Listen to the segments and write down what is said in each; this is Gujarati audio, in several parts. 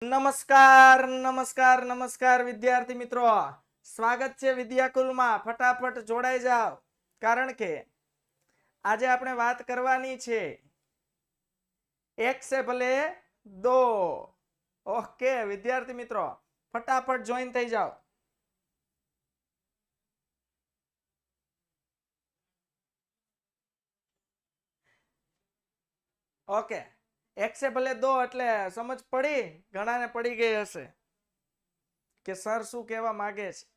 નમસ્કાર નમસ્કાર નમસ્કાર વિદ્યાર્થી મિત્રો, સ્વાગત છે વિદ્યાકુલમાં. ફટાફટ જોડાઈ જાઓ, કારણ કે આજે આપણે વાત કરવાની છે એક સે ભલે દો. ઓકે વિદ્યાર્થી મિત્રો, ફટાફટ જોઈન થઈ જાઓ. ઓકે, એક સે ભલે દો એટલે સમજ પડી? ઘણાને પડી ગઈ હશે કે સર શું કહેવા માંગે છે.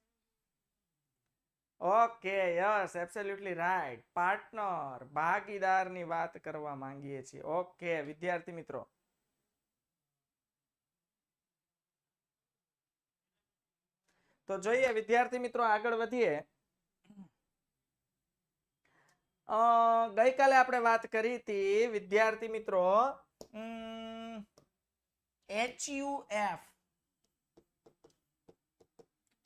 Okay, yes, absolutely right. Partner, ભાગીદારની વાત કરવા માંગીએ છીએ. ઓકે વિદ્યાર્થી મિત્રો, તો જોઈએ વિદ્યાર્થી મિત્રો, આગળ વધીએ. ગઈકાલે આપણે વાત કરી હતી વિદ્યાર્થી મિત્રો, HUF,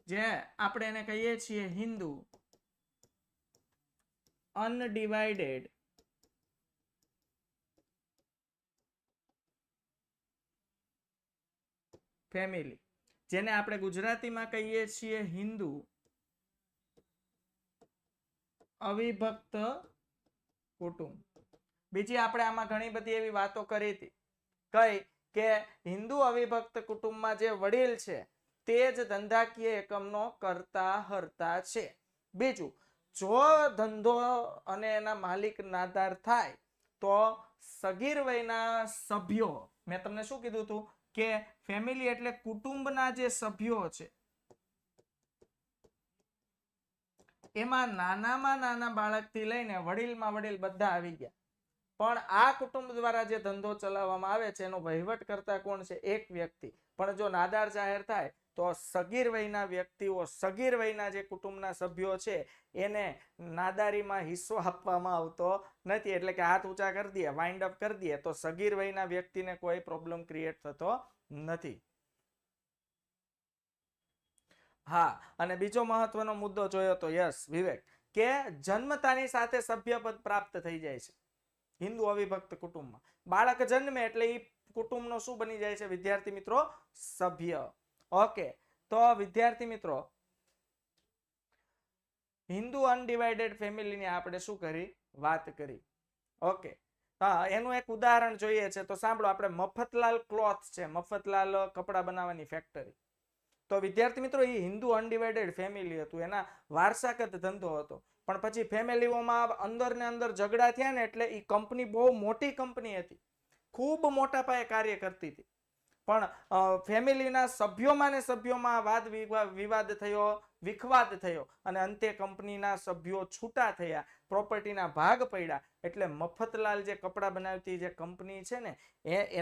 જે આપણે એને કહીએ છીએ હિન્દુ અનડિવાઇડેડ ફેમિલી, જેને આપણે ગુજરાતીમાં કહીએ છીએ હિન્દુ અવિભક્ત કુટુંબ. બીજી આપણે આમાં ઘણી બધી એવી વાતો કરી હતી. કઈ કે હિન્દુ અવિભક્ત કુટુંબમાં જે વડીલ છે તે જ ધંધાકીય એકમનો કરતા હર્તા છે. બીજું, જો ધંધો અને એના માલિક નાદાર થાય તો સગીર વયના સભ્યો, મેં તમને શું કીધું હતું કે ફેમિલી એટલે કુટુંબના જે સભ્યો છે એમાં નાનામાં નાના બાળકથી લઈને વડીલમાં વડીલ બધા આવી ગયા. પણ આ કુટુંબ દ્વારા જે ધંધો ચલાવવામાં આવે છે એનો વહીવટ કરતા કોણ છે? એક વ્યક્તિ. પણ જો નાદાર જાહેર થાય તો સગીર વયના વ્યક્તિઓ, સગીર વયના જે કુટુંબના સભ્યો છે એને નાદારીમાં હિસ્સો આપવામાં આવતો નથી. એટલે કે હાથ ઊંચા કરી દે, વાઇન્ડ અપ કરી દે તો સગીર વયના વ્યક્તિને કોઈ પ્રોબ્લેમ ક્રિએટ થતો નથી. હા, અને બીજો મહત્વનો મુદ્દો જોયો તો યસ વિવેક, કે જન્મતાની સાથે સભ્યપદ પ્રાપ્ત થઈ જાય છે હિન્દુ અવિભક્ત કુટુંબમાં. બાળક જન્મે એટલે એ કુટુંબનો શું બની જાય છે વિદ્યાર્થી મિત્રો? સભ્ય. ઓકે, તો વિદ્યાર્થી મિત્રો, હિન્દુ અનડિવાઇડેડ ફેમિલીની આપણે શું કરી? વાત કરી. ઓકે, હા, એનું એક ઉદાહરણ જોઈએ છે તો સાંભળો. આપણે મફતલાલ ક્લોથ છે, મફતલાલ કપડા બનાવવાની ફેક્ટરી. તો વિદ્યાર્થી મિત્રો, એ હિન્દુ અનડિવાઇડેડ ફેમિલી હતું, એના વારસાગત ધંધો હતો. પણ પછી ફેમિલીઓમાં અંદર ને અંદર ઝઘડા થયા ને એટલે એ કંપની બહુ મોટી કંપની હતી, ખૂબ મોટા પાયે કાર્ય કરતી હતી. પણ ફેમિલીના સભ્યોમાં ને સભ્યોમાં વાદ વિવાદ થયો, વિખવાદ થયો અને અંતે કંપનીના સભ્યો છૂટા થયા, પ્રોપર્ટીના ભાગ પડ્યા. એટલે મફતલાલ જે કપડા બનાવતી જે કંપની છે ને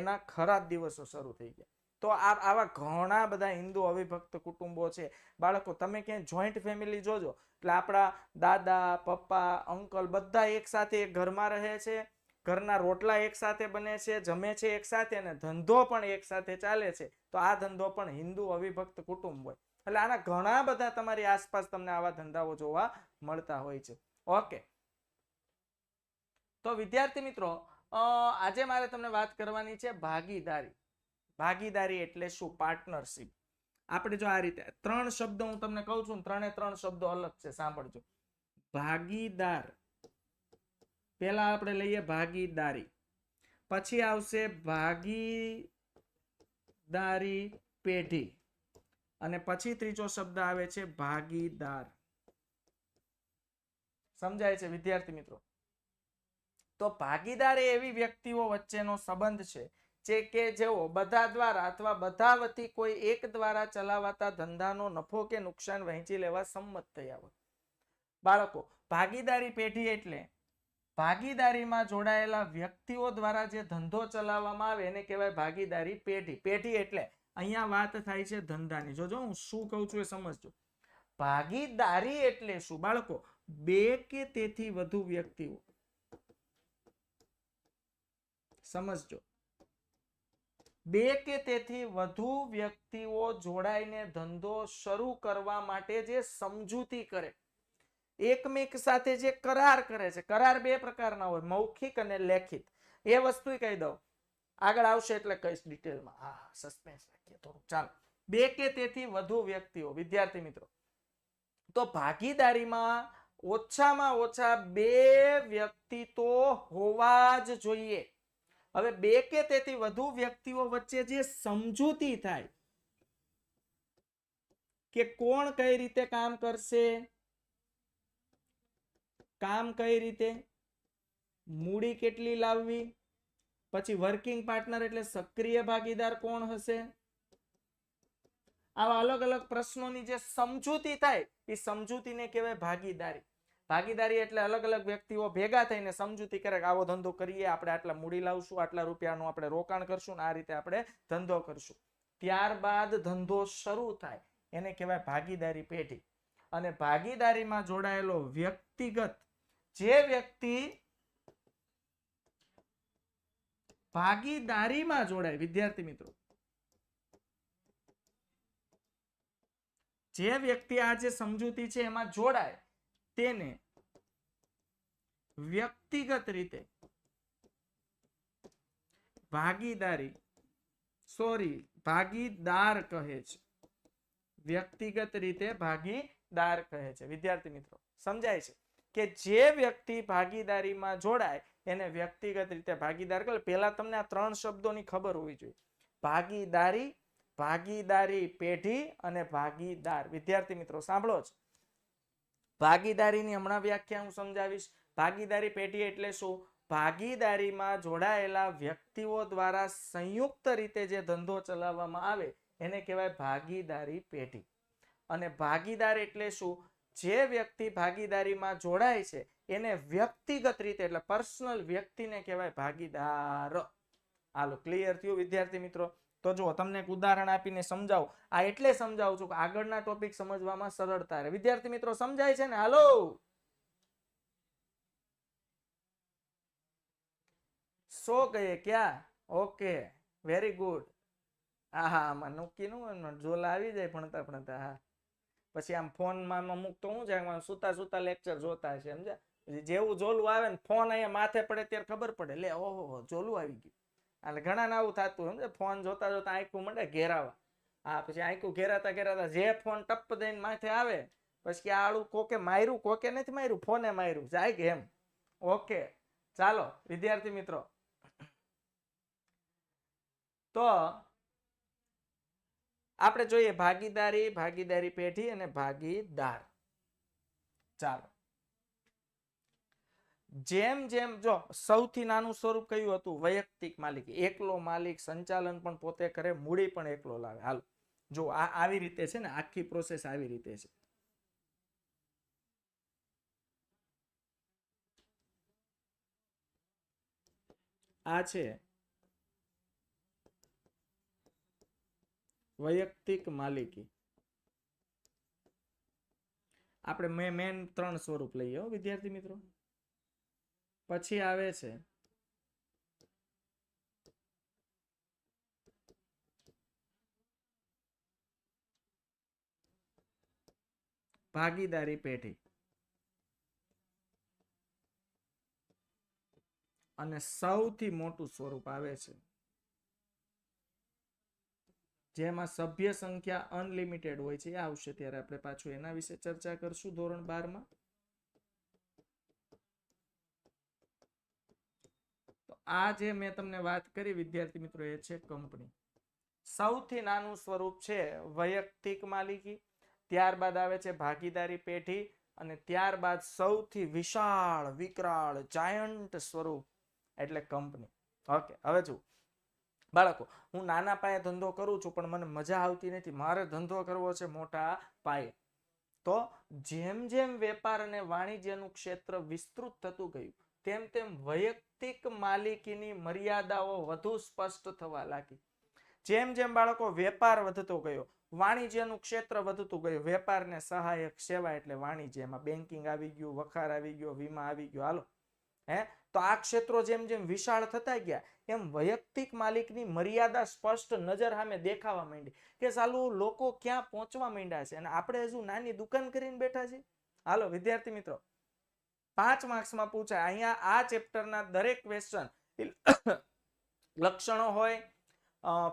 એના ખરાબ દિવસો શરૂ થઈ ગયા. તો આવા ઘણા બધા હિન્દુ અવિભક્ત કુટુંબો છે. બાળકો, તમે ક્યાંય જોઈન્ટ ફેમિલી જોજો એટલે આપણા દાદા, પપ્પા, અંકલ બધા એક સાથે એક ઘરમાં રહે છે, ઘરના રોટલા એક સાથે બને છે, જમે છે એક સાથે, અને ધંધો પણ એક સાથે ચાલે છે. તો આ ધંધો પણ હિન્દુ અવિભક્ત કુટુંબ હોય. એટલે આના ઘણા બધા તમારી આસપાસ તમને આવા ધંધાઓ જોવા મળતા હોય છે. ઓકે, તો વિદ્યાર્થી મિત્રો, આજે મારે તમને વાત કરવાની છે ભાગીદારી. ભાગીદારી એટલે શું? પાર્ટનરશિપ. આપણે જો આ રીતે ત્રણ શબ્દો હું તમને કહું છું, ત્રણે ત્રણ શબ્દો અલગ છે, સાંભળજો. ભાગીદાર, પહેલા આપણે લઈએ ભાગીદારી, પછી આવશે ભાગીદારી પેઢી, અને પછી ત્રીજો શબ્દ આવે છે ભાગીદાર. સમજાય છે વિદ્યાર્થી મિત્રો? તો ભાગીદાર એ એવી વ્યક્તિઓ વચ્ચેનો સંબંધ છે કે જેઓ બધા દ્વારા અથવા બધા વતી કોઈ એક દ્વારા ચલાવાતા ધંધાનો નફો કે નુકસાન વહેંચી લેવા સંમત થયા હોય. બાળકો, ભાગીદારી પેઢી એટલે ભાગીદારીમાં જોડાયેલા વ્યક્તિઓ દ્વારા જે ધંધો ચલાવવામાં આવે એને કહેવાય ભાગીદારી પેઢી. પેઢી એટલે અહીંયા વાત થાય છે ધંધાની. જોજો હું શું કહું છું એ સમજજો. ભાગીદારી એટલે શું બાળકો? બે કે તેથી વધુ વ્યક્તિઓ, સમજજો, બે કે તેથી વધુ વ્યક્તિઓ જોડાઈને ધંધો શરૂ કરવા માટે જે સમજૂતી કરે, એકમેક સાથે જે કરાર કરે છે. કરાર બે પ્રકારના હોય, મૌખિક અને લેખિત. એ વસ્તુ કહી દઉં, આગળ આવશે એટલે કઈશ ડિટેલમાં. હા, સસ્પેન્સ રાખીએ થોડું. ચાલો, બે કે તેથી વધુ વ્યક્તિઓ. વિદ્યાર્થી મિત્રો, તો ભાગીદારીમાં ઓછામાં ઓછા બે વ્યક્તિ તો હોવા જ જોઈએ. હવે બે કે તેથી વધુ વ્યક્તિઓ વચ્ચે જે સમજૂતી થાય કે કોણ કઈ રીતે કામ કરશે, કામ કઈ રીતે, મૂડી કેટલી લાવવી, પછી વર્કિંગ પાર્ટનર એટલે સક્રિય ભાગીદાર કોણ હશે, આવા અલગ અલગ પ્રશ્નોની જે સમજૂતી થાય એ સમજૂતીને કહેવાય ભાગીદારી. ભાગીદારી એટલે અલગ અલગ વ્યક્તિઓ ભેગા થઈને સમજૂતી કરે કે આવો ધંધો કરીએ, આપણે આટલા મૂડી લાવશું, આટલા રૂપિયાનું આપણે રોકાણ કરશું, આ રીતે આપણે ધંધો કરશું. ત્યારબાદ ધંધો શરૂ થાય એને કહેવાય ભાગીદારી પેઢી. અને ભાગીદારીમાં જોડાયેલો વ્યક્તિગત જે વ્યક્તિ ભાગીદારીમાં જોડાય, વિદ્યાર્થી મિત્રો, જે વ્યક્તિ આ જે સમજૂતી છે એમાં જોડાય તેને વ્યક્તિગત રીતે ભાગીદાર કહે છે. વ્યક્તિગત રીતે ભાગીદાર કહે છે. વિદ્યાર્થી મિત્રો, સમજાય છે કે જે વ્યક્તિ ભાગીદારીમાં જોડાય એને વ્યક્તિગત રીતે ભાગીદાર કહે. પહેલા તમને આ ત્રણ શબ્દોની ખબર હોવી જોઈએ: ભાગીદારી, ભાગીદારી પેઢી અને ભાગીદાર. વિદ્યાર્થી મિત્રો સાંભળો જ, ભાગીદારીની હમણાં વ્યાખ્યા હું સમજાવીશ. ભાગીદારી પેઢી એટલે શું? ભાગીદારીમાં જોડાયેલા વ્યક્તિઓ દ્વારા સંયુક્ત રીતે જે ધંધો ચલાવવામાં આવે એને કહેવાય ભાગીદારી પેઢી. અને ભાગીદાર એટલે શું? જે વ્યક્તિ ભાગીદારીમાં જોડાય છે એને વ્યક્તિગત રીતે એટલે પર્સનલ વ્યક્તિને કહેવાય ભાગીદાર. હાલો, ક્લિયર થયું વિદ્યાર્થી મિત્રો? તો જો તમને એક ઉદાહરણ આપીને સમજાવું. આ એટલે સમજાવું છું કે આગળના ટોપિક સમજવામાં સરળતા રહે. વિદ્યાર્થી મિત્રો સમજાય છે ને? હાલો, સો ગયે ક્યાં? Okay, very good. હા હા, આમાં નક્કીનું જોલા આવી જાય ભણતા ભણતા. હા, પછી આમ ફોનમાં મૂકતો હું છે, સુતા સુતા લેક્ચર જોતા છે, સમજ્યા? જેવું જોલું આવે ને ફોન અહીંયા માથે પડે ત્યારે ખબર પડે, લે ઓહો જોલું આવી ગયું. એટલે ઘણા ને આવું થતું સમજે, ફોન જોતા જોતા આંખું મંડે ઘેરાવા. હા, પછી આંખું ઘેરાતા ઘેરાતા જે ફોન ટપ દઈને માથે આવે પછી આળું કોકે માર્યું, કોકે નથી માર્યું, ફોને માર્યું, જાય કે એમ. ઓકે, ચાલો વિદ્યાર્થી મિત્રો, તો આપણે જોઈએ ભાગીદારી, ભાગીદારી પેઢી અને ભાગીદાર. ચાલો, જેમ જેમ જો સૌથી નાનું સ્વરૂપ કયું હતું? વૈયક્તિક માલિકી. એકલો માલિક, સંચાલન પણ પોતે કરે, મૂડી પણ એકલો લાવે. હાલો, જો આ આવી રીતે છે ને, આખી પ્રોસેસ આવી રીતે છે. આ છે વૈયક્તિક માલિકી. આપણે મેન ત્રણ સ્વરૂપ લઈએ હો વિદ્યાર્થી મિત્રો. પછી આવે છે ભાગીદારી પેઢી અને સૌથી મોટું સ્વરૂપ આવે છે જેમાં સભ્ય સંખ્યા અનલિમિટેડ હોય છે. એ આવશે ત્યારે આપણે પાછું એના વિશે ચર્ચા કરશું ધોરણ 12 માં. તો આ જે મેં તમને વાત કરી વિદ્યાર્થી મિત્રો, એ છે કંપની. સૌથી નાનું સ્વરૂપ છે વૈયક્તિક માલિકી, ત્યારબાદ આવે છે ભાગીદારી પેઢી અને ત્યારબાદ સૌથી વિશાળ વિકરાળ જાયન્ટ સ્વરૂપ એટલે કંપની. ઓકે, હવે જો બાળકો, હું નાના પાયે ધંધો કરું છું પણ મને મજા આવતી નથી, મારે ધંધો કરવો છે મોટા પાયે. તો જેમ જેમ વેપાર અને વાણિજ્યનું ક્ષેત્ર વિસ્તૃત થતું ગયું તેમ તેમ વૈયક્તિક માલિકીની મર્યાદાઓ વધુ સ્પષ્ટ થવા લાગી. જેમ જેમ બાળકો વેપાર વધતો ગયો, વાણિજ્યનું ક્ષેત્ર વધતું ગયું, વેપારને સહાયક સેવા એટલે વાણિજ્ય, એમાં બેન્કિંગ આવી ગયું, વખાર આવી ગયો, વીમા આવી ગયો. હાલો, તો આ ક્ષેત્રો જેમ જેમ વિશાળ થતા ગયા એમ વૈયક્તિક માલિકની મર્યાદા સ્પષ્ટ નજર સામે દેખાવા માંડી કે ચાલુ લોકો ક્યાં પહોંચવા માંડ્યા છે અને આપણે હજુ નાની દુકાન કરીને બેઠા છીએ. હાલો વિદ્યાર્થી મિત્રો, 5 માર્ક્સમાં પૂછાય. અહીંયા આ ચેપ્ટરના દરેક ક્વેશ્ચન લક્ષણો હોય,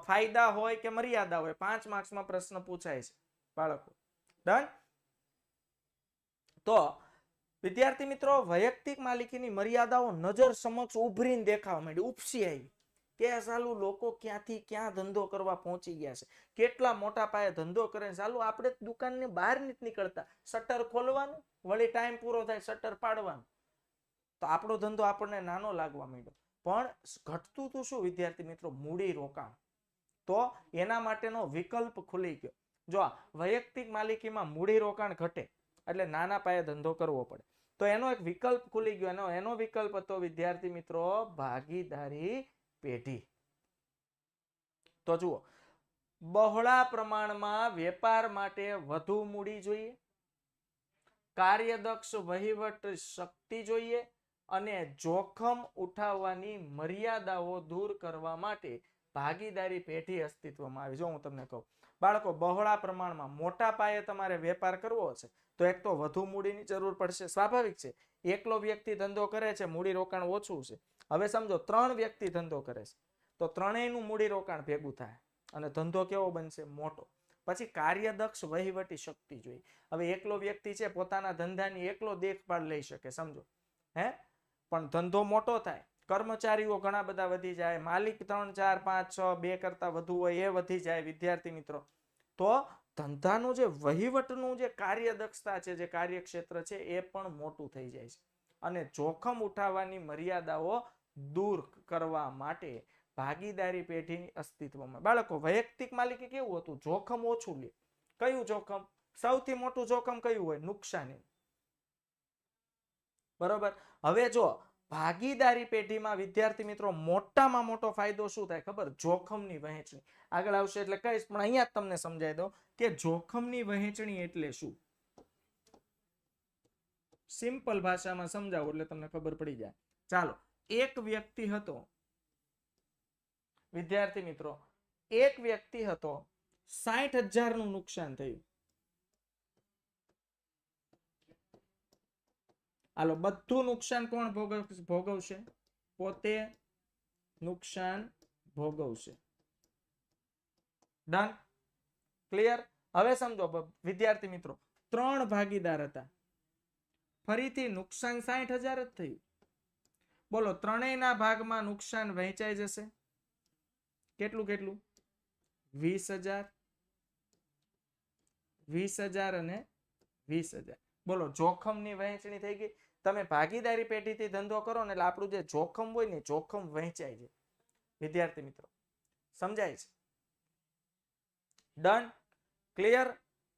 ફાયદા હોય કે મર્યાદા હોય, 5 માર્ક્સમાં પ્રશ્ન પૂછાય છે બાળકો. ડન. તો વિદ્યાર્થી મિત્રો, વૈયક્તિક માલિકીની મર્યાદાઓ નજર સમક્ષ ઉભરીને દેખાવા માંડી, ઉપસી આવી કે ચાલુ લોકો ક્યાંથી ક્યાં ધંધો કરવા પહોંચી ગયા છે, કેટલા મોટા પાયે ધંધો કરે. ચાલુ આપણે દુકાનની બહાર નથી નીકળતા, શટર ખોલવાનું, વળી ટાઈમ પૂરો થાય શટર પાડવાનું, તો આપણો ધંધો આપણને નાનો લાગવા માંડ્યો. પણ ઘટતું તો શું વિદ્યાર્થી મિત્રો? મૂડી રોકાણ. તો એના માટેનો વિકલ્પ ખુલી ગયો. જો વૈયક્તિક માલિકીમાં મૂડી રોકાણ ઘટે એટલે નાના પાયે ધંધો કરવો પડે, તો એનો એક વિકલ્પ ખુલી ગયો. એનો વિકલ્પ હતો વિદ્યાર્થી મિત્રો ભાગીદારી પેઢી. તો જુઓ, બહોળા પ્રમાણમાં વેપાર માટે વધુ મૂડી જોઈએ, કાર્યદક્ષ વહીવટ શક્તિ જોઈએ, અને જોખમ ઉઠાવવાની મર્યાદાઓ દૂર કરવા માટે ભાગીદારી પેઢી અસ્તિત્વમાં આવી. જો હું તમને કહું બાળકો, બહોળા પ્રમાણમાં મોટા પાયે તમારે વેપાર કરવો છે તો એક તો વધુ મૂડીની જરૂર પડશે, સ્વાભાવિક છે. એકલો વ્યક્તિ ધંધો કરે છે, મૂડી રોકાણ ઓછું છે. હવે સમજો 3 વ્યક્તિ ધંધો કરે છે, તો ત્રણેયનું મૂડી રોકાણ ભેગું થાય અને ધંધો કેવો બનશે? મોટો. પછી કાર્યદક્ષ વહીવટી શક્તિ જોઈએ. હવે એકલો વ્યક્તિ છે, પોતાના ધંધાની એકલો દેખભાળ લઈ શકે, સમજો પણ ધંધો મોટો થાય, કર્મચારીઓ ઘણા બધા વધી જાય, માલિક 3 4 5 6 2 કરતા વધુ હોય એ વધી જાય વિદ્યાર્થી મિત્રો, તો ધંધાનું જે વહીવટનું જે કાર્યદક્ષતા છે, જે કાર્યક્ષેત્ર છે, એ પણ મોટું થઈ જાય છે. અને જોખમ ઉઠાવવાની મર્યાદાઓ દૂર કરવા માટે ભાગીદારી પેઢીની અસ્તિત્વમાં. બાળકો, વૈયક્તિક માલિકી કેવું હતું? જોખમ ઓછું લે. કયું જોખમ? સૌથી મોટું જોખમ કયું હોય? નુકસાની. બરોબર. હવે જો ભાગીદારી પેઢીમાં વિદ્યાર્થી મિત્રો મોટામાં મોટો ફાયદો શું થાય ખબર? જોખમની વહેંચણી. આગળ આવશે એટલે કહીશ, પણ અહીંયા જ તમને સમજાવી દઉં કે જોખમની વહેંચણી એટલે શું. સિમ્પલ ભાષામાં સમજાવો એટલે તમને ખબર પડી જાય. ચાલો, એક વ્યક્તિ હતો વિદ્યાર્થી મિત્રો, એક વ્યક્તિ હતો, 60,000 નું નુકસાન થયું. હાલો, બધું નુકસાન કોણ ભોગવશે? પોતે નુકસાન ભોગવશે. ડન? ક્લિયર? હવે સમજો વિદ્યાર્થી મિત્રો, 3 ભાગીદાર હતા, ફરીથી નુકસાન 60,000 જ થયું. બોલો, ત્રણેયના ભાગમાં નુકસાન વહેંચાઈ જશે. કેટલું કેટલું? 20,000, 20,000 અને 20,000. બોલો, જોખમની વહેંચણી થઈ ગઈ. તમે ભાગીદારી પેઢીથી ધંધો કરો ને એટલે આપણું જે જોખમ હોય ને, જોખમ વહેંચાય છે વિદ્યાર્થી મિત્રો. સમજાય છે? ડન? ક્લિયર?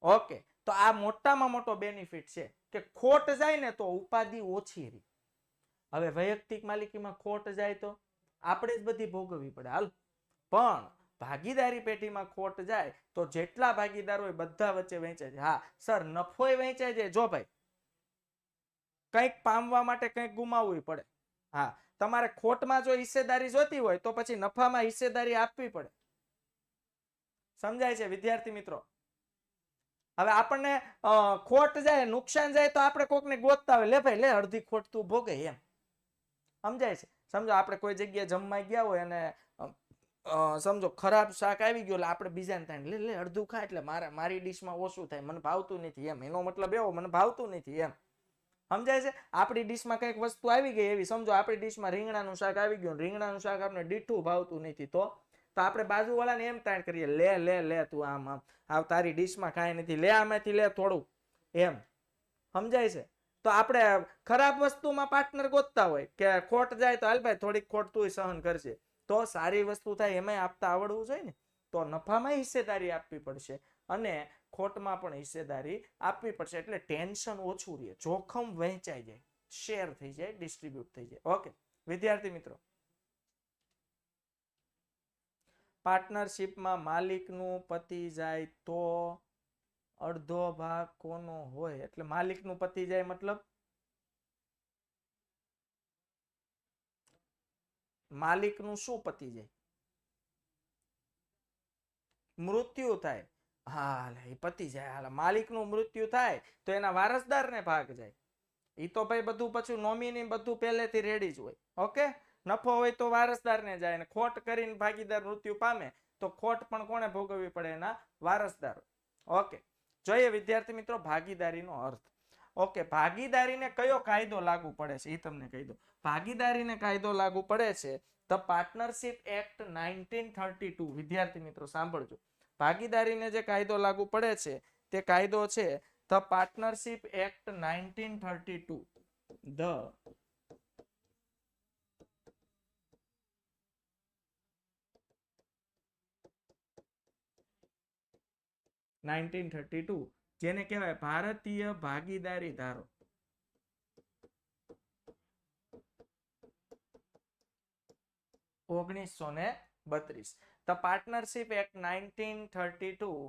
ઓકે. તો આ મોટામાં મોટો બેનિફિટ છે કે ખોટ જાય ને તો ઉપાધિ ઓછી રહી. હવે વૈયક્તિક માલિકીમાં ખોટ જાય તો આપણે જ બધી ભોગવવી પડે. હાલ, પણ ભાગીદારી પેઢીમાં ખોટ જાય તો જેટલા ભાગીદાર હોય બધા વચ્ચે વહેંચાય છે. હા સર, નફોય વહેંચાય છે. જો ભાઈ, કંઈક પામવા માટે કંઈક ગુમાવવું પડે. હા, તમારે ખોટમાં જો હિસ્સેદારી જોતી હોય તો પછી નફામાં હિસ્સેદારી આપવી પડે. સમજાય છે વિદ્યાર્થી મિત્રો? હવે આપણને ખોટ જાય, નુકસાન જાય તો આપણે કોકને ગોતતા હોય, લે ભાઈ લે, અડધી ખોટ તું ભોગે, એમ. સમજાય છે? સમજો આપણે કોઈ જગ્યાએ જમવા ગયા હોય અને સમજો ખરાબ શાક આવી ગયું, એટલે આપણે બીજાને થાય લે લે અડધું ખા, એટલે મારી ડીશમાં ઓછું થાય, મને ભાવતું નથી, એમ. એનો મતલબ એવો, મને ભાવતું નથી, એમ. સમજાય છે? આપણી ડીશમાં કંઈક વસ્તુ આવી ગઈ એવી, સમજો આપણી ડીશમાં રીંગણાનું શાક આવી ગયું, રીંગણાનું શાક આપણે ડીઠું ભાવતું નથી, તો આપણે બાજુવાળાને એમ તાણ કરીએ, લે લે લે તું આમ તારી ડીશમાં કાંઈ નથી, લે આમાંથી લે થોડું, એમ. સમજાય છે? તો આપણે ખરાબ વસ્તુમાં પાર્ટનર ગોતતા હોય કે ખોટ જાય તો હાલ ભાઈ થોડીક ખોટ તું સહન કરશે, તો સારી વસ્તુ થાય એમાં આપતા આવડવું જોઈએ ને. તો નફામાં હિસ્સેદારી આપવી પડશે અને ખોટમાં પણ હિસ્સેદારી આપવી પડશે, એટલે ટેન્શન ઓછું રહે, જોખમ વહેંચાઈ જાય, શેર થઈ જાય, ડિસ્ટ્રીબ્યુટ થઈ જાય. ઓકે વિદ્યાર્થી મિત્રો, પાર્ટનરશિપમાં માલિકનું પતી જાય તો અડધો ભાગ કોનો હોય? એટલે માલિકનું પતી જાય મતલબ માલિકનું શું પતી જાય? મૃત્યુ થાય. હા, એ પતી જાય. હાલ, માલિકનું મૃત્યુ થાય તો એના વારસદારને ભાગ જાય. એ તો ભાઈ બધું પછી નોમિની બધું પહેલેથી રેડી જ હોય. ઓકે, નફો હોય તો વારસદારને જાય, અને ખોટ કરીને ભાગીદાર મૃત્યુ પામે તો ખોટ પણ કોને ભોગવવી પડે? એના વારસદારો. ઓકે, જોઈએ વિદ્યાર્થી મિત્રો ભાગીદારીનો અર્થ. ઓકે, ભાગીદારીને કયો કાયદો લાગુ પડે છે એ તમને કહી દો. ભાગીદારીને કાયદો લાગુ પડે છે ધ પાર્ટનરશિપ એક્ટ 1932. વિદ્યાર્થી મિત્રો સાંભળજો, ભાગીદારીને જે કાયદો લાગુ પડે છે તે કાયદો છે ધ પાર્ટનરશિપ એક્ટ 1932. ધ 1932, જેને કહેવાય ભારતીય ભાગીદારી ધારો. ધ પાર્ટનરશિપ એક્ટ 1932,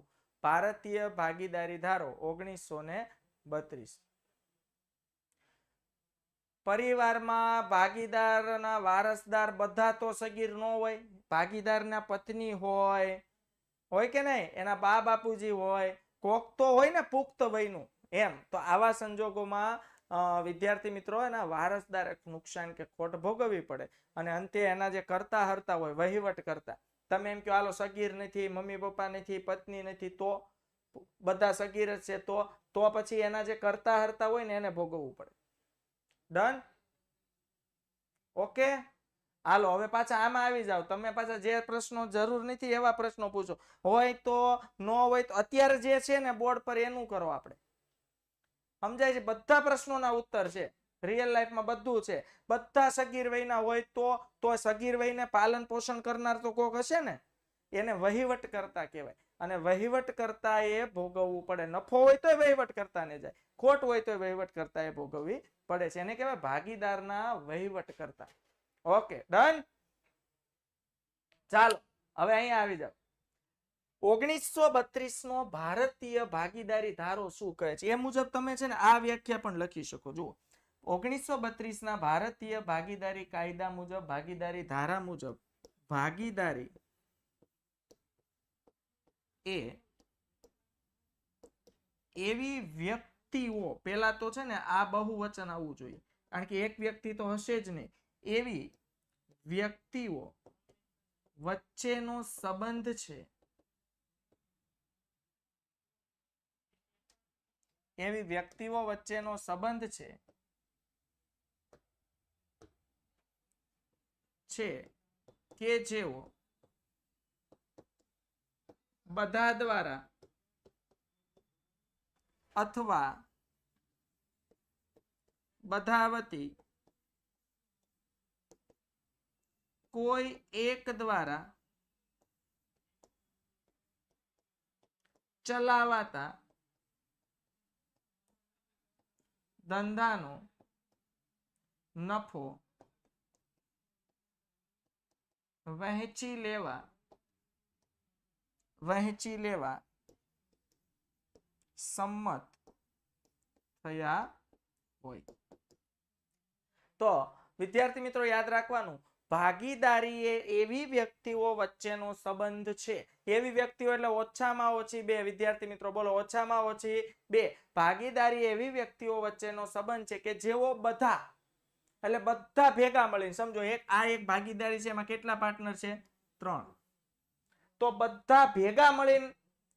ભારતીય ભાગીદારી ધારો 1932. પરિવારમાં ભાગીદારના વારસદાર બધા તો સગીર ન હોય. ભાગીદારના પત્ની હોય કે નહીં, એના બા બાપુજી હોય, કોક તો હોય ને પુખ્ત વયનું. એમ તો આવા સંજોગોમાં વિદ્યાર્થી મિત્રો એના વારસદાર નુકસાન કે ખોટ ભોગવવી પડે, અને અંતે એના જે કરતા હરતા હોય, વહીવટ કરતા, તમે એમ કહો હાલો સગીર નથી, મમ્મી પપ્પા નથી, પત્ની નથી, તો બધા સગીર જ છે, તો પછી એના જે કરતા હરતા હોય ને એને ભોગવવું પડે. ડન? ઓકે, હાલો હવે પાછા આમાં આવી જાવ. તમે પાછા જે પ્રશ્નો જરૂર નથી એવા પ્રશ્નો પૂછો. હોય તો, ન હોય તો અત્યારે જે છે ને બોર્ડ પર એનું કરો આપણે. સમજાય છે? બધા પ્રશ્નોના ઉત્તર છે, રિયલ લાઈફમાં બધું છે. બધા સગીર વયના હોય તો સગીર વયને પાલન પોષણ કરનાર તો કોક હશે ને, એને વહીવટ કરતા કહેવાય. અને વહીવટ કરતા એ ભોગવવું પડે. નફો હોય તો વહીવટ કરતા ને જાય, ખોટ હોય તો વહીવટ કરતા એ ભોગવવી પડે છે. એને કહેવાય ભાગીદારના વહીવટ કરતા. Okay, done? ચાલો હવે અહીંયા આવી જાવ. 1932 નો ભારતીય ભાગીદારી ધારો શું કહે છે એ મુજબ તમે છે ને આ વ્યાખ્યા પણ લખી શકો. જુઓ, 1932 ના ભારતીય ભાગીદારી કાયદા મુજબ, ભાગીદારી ધારા મુજબ, ભાગીદારી એ એવી વ્યક્તિઓ, પેલા તો છે ને આ બહુવચન આવવું જોઈએ, કારણ કે એક વ્યક્તિ તો હશે જ નહીં. એવી વ્યક્તિઓ વચ્ચેનો સંબંધ છે, એવી વ્યક્તિઓ વચ્ચેનો સંબંધ છે કે જેઓ બધા દ્વારા અથવા બધા વતી કોઈ એક દ્વારા ચલાવાતા ધંધાનો નફો વહેંચી લેવા સંમત થયા હોય. તો વિદ્યાર્થી મિત્રો યાદ રાખવાનું, ભાગીદારી એ એવી વ્યક્તિઓ વચ્ચેનો સંબંધ છે. એવી વ્યક્તિઓ એટલે ઓછામાં ઓછી બે. વિદ્યાર્થી મિત્રો બોલો, ઓછામાં ઓછી બે. ભાગીદારી એવી વ્યક્તિઓ વચ્ચેનો સંબંધ છે કે જેઓ બધા, એટલે બધા ભેગા મળીને, સમજો એક ભાગીદારી છે, એમાં કેટલા પાર્ટનર છે? 3. તો બધા ભેગા મળીને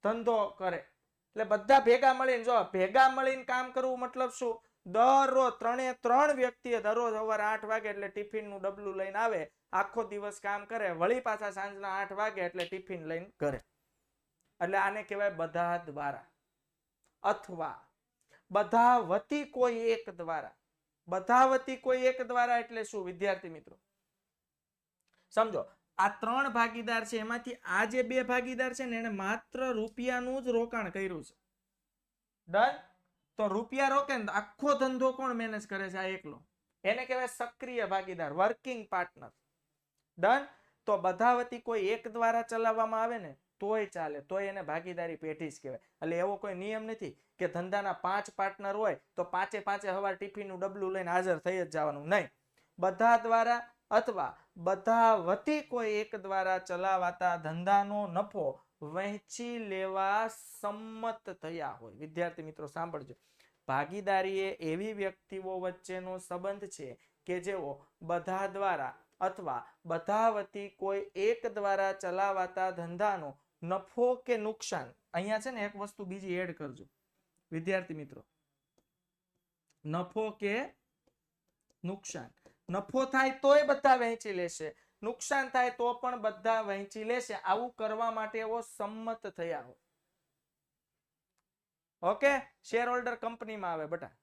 ધંધો કરે. એટલે બધા ભેગા મળીને, જો ભેગા મળીને કામ કરવું મતલબ શું? દરરોજ 3 વ્યક્તિએ દરરોજ સવારે 8 વાગે એટલે ટિફિન નું ડબલું લઈને આવે, આખો દિવસ કામ કરે, વળી પાછા સાંજના 8 વાગે એટલે ટિફિન લઈને ઘરે. એટલે આને કહેવાય બધા દ્વારા, અથવા બધા વતી કોઈ એક દ્વારા. બધા વતી કોઈ એક દ્વારા એટલે શું વિદ્યાર્થી મિત્રો? સમજો, આ 3 ભાગીદાર છે, એમાંથી આ જે 2 ભાગીદાર છે ને એને માત્ર રૂપિયાનું જ રોકાણ કર્યું છે. ડન? તો રૂપિયા રોકે ને આખો ધંધો કોણ મેનેજ કરે છે? આ એકલો. એને કહેવાય સક્રિય ભાગીદાર, વર્કિંગ પાર્ટનર. ડન? તો બધા વતી કોઈ એક દ્વારા ચલાવવામાં આવે ને તોય ચાલે, તોય એને ભાગીદારી પેઢી જ કહેવાય. એટલે એવો કોઈ નિયમ નથી કે ધંધાના 5 પાર્ટનર હોય તો પાંચે સવાર ટિફિનનું ડબલું લઈને હાજર થઈ જ જવાનું. નહીં, બધા દ્વારા અથવા બધા વતી કોઈ એક દ્વારા ચલાવાતા ધંધાનો નફો વહેંચી લેવા સંમત થયા હોય. વિદ્યાર્થી મિત્રો સાંભળજો, ભાગીદારી એ એવી વ્યક્તિઓ વચ્ચેનો સંબંધ છે કે જેઓ બધા દ્વારા અથવા બધા વતી કોઈ એક દ્વારા ચલાવાતા ધંધાનો નફો કે નુકસાન. અહીંયા છે ને એક વસ્તુ બીજી એડ કરજો વિદ્યાર્થી મિત્રો, નફો કે નુકસાન. નફો થાય તોય બધા વહેંચી લેશે, નુકસાન થાય તો પણ બધા વહેંચી લેશે. આવું કરવા માટે એવો સંમત થયા હોય. ઓકે, શેર હોલ્ડર કંપનીમાં આવે બટા,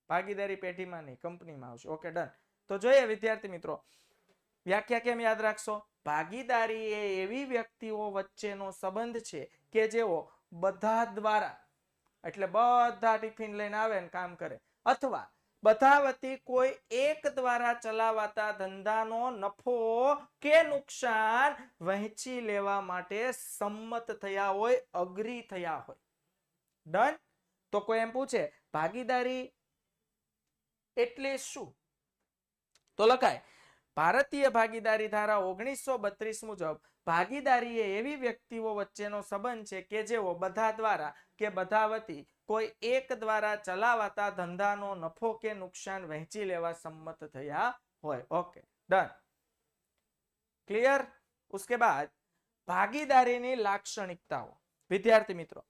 ભાગીદારી પેઢીમાં નહીં, કંપનીમાં આવશે. Okay done. તો જોઈએ વિદ્યાર્થી મિત્રો, વ્યાખ્યા કેમ યાદ રાખશો? ભાગીદારી એ એવી વ્યક્તિઓ વચ્ચેનો સંબંધ છે કે જેઓ બધા દ્વારા, એટલે બધા ટિફિન લઈને આવે ને કામ કરે, અથવા બધા વતી કોઈ એક દ્વારા ચલાવાતા ધંધાનો નફો કે નુકસાન વહેંચી લેવા માટે સંમત થયા હોય, અગ્રી થયા હોય. ડન. તો કોઈ એમ પૂછે ભાગીદારી એટલે શું, તો લખાય ભારતીય ભાગીદારી ધારા 1932 મુજબ ભાગીદારી એ એવી વ્યક્તિઓ વચ્ચેનો સંબંધ છે કે જેઓ બધા દ્વારા કે બધા વતી કોઈ એક દ્વારા ચલાવાતા ધંધાનો નફો કે નુકસાન વહેંચી લેવા સંમત થયા હોય. Okay done, clear. उसके बाद ભાગીદારીની લાક્ષણિકતાઓ. વિદ્યાર્થી મિત્રો,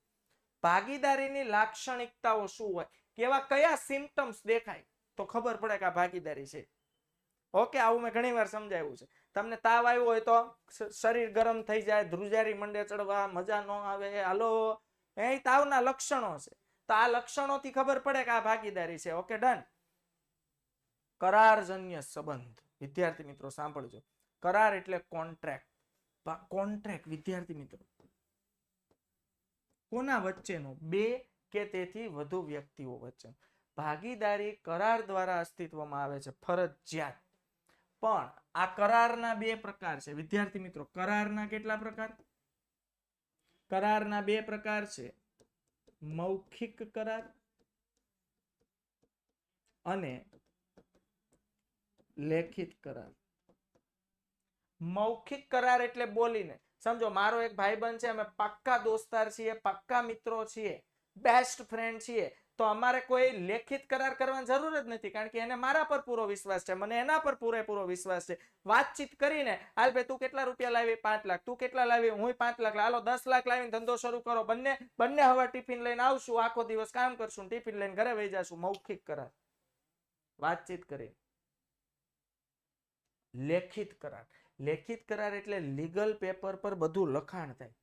ભાગીદારીની લાક્ષણિકતાઓ શું હોય, કેવા કયા સિમ્પટમ્સ દેખાય તો ખબર પડે કે આ ભાગીદારી છે. ઓકે, આવું મેં ઘણી વાર સમજાવ્યું છે. તમને તાવ આવ્યો હોય તો શરીર ગરમ થઈ જાય, ધ્રુજારી મંડે ચડવા, મજા ન આવે, હાલો, એ તાવના લક્ષણો છે. તો આ લક્ષણોથી ખબર પડે કે આ ભાગીદારી છે. Okay done. કરારજન્ય સંબંધ. વિદ્યાર્થી મિત્રો સાંભળજો, કરાર એટલે કોન્ટ્રાક્ટ. કોન્ટ્રાક્ટ વિદ્યાર્થી મિત્રો કોના વચ્ચેનો? બે કે તેથી વધુ વ્યક્તિઓ વચ્ચે. ભાગીદારી કરાર દ્વારા અસ્તિત્વમાં આવે છે, ફરજિયાત. પણ આ કરારના બે પ્રકાર છે વિદ્યાર્થી મિત્રો. કરારના કેટલા પ્રકાર? કરારના બે પ્રકાર છે, મૌખિક કરાર અને લેખિત કરાર. મૌખિક કરાર એટલે બોલીને. સમજો મારો એક ભાઈબંધ છે, અમે પાક્કા દોસ્તાર છીએ, પાક્કા મિત્રો છીએ, બેસ્ટ ફ્રેન્ડ છીએ, તો અમારે કોઈ લેખિત કરાર કરવાની જરૂર જ નથી, કારણ કે એને મારા પર પૂરો વિશ્વાસ છે, મને એના પર પૂરેપૂરો વિશ્વાસ છે. વાતચીત કરીને, હાલ ભાઈ તું કેટલા રૂપિયા લાવી? 5 લાખ. તું કેટલા લાવી? હું 5 લાખ. હાલો 10 લાખ લાવીને ધંધો શરૂ કરો. બંને હવે ટિફિન લઈને આવશું, આખો દિવસ કામ કરશું, ટિફિન લઈને ઘરે વહી જશું. મૌખિક કરાર, વાતચીત કરી. લેખિત કરાર. લેખિત કરાર એટલે લીગલ પેપર પર બધું લખાણ થાય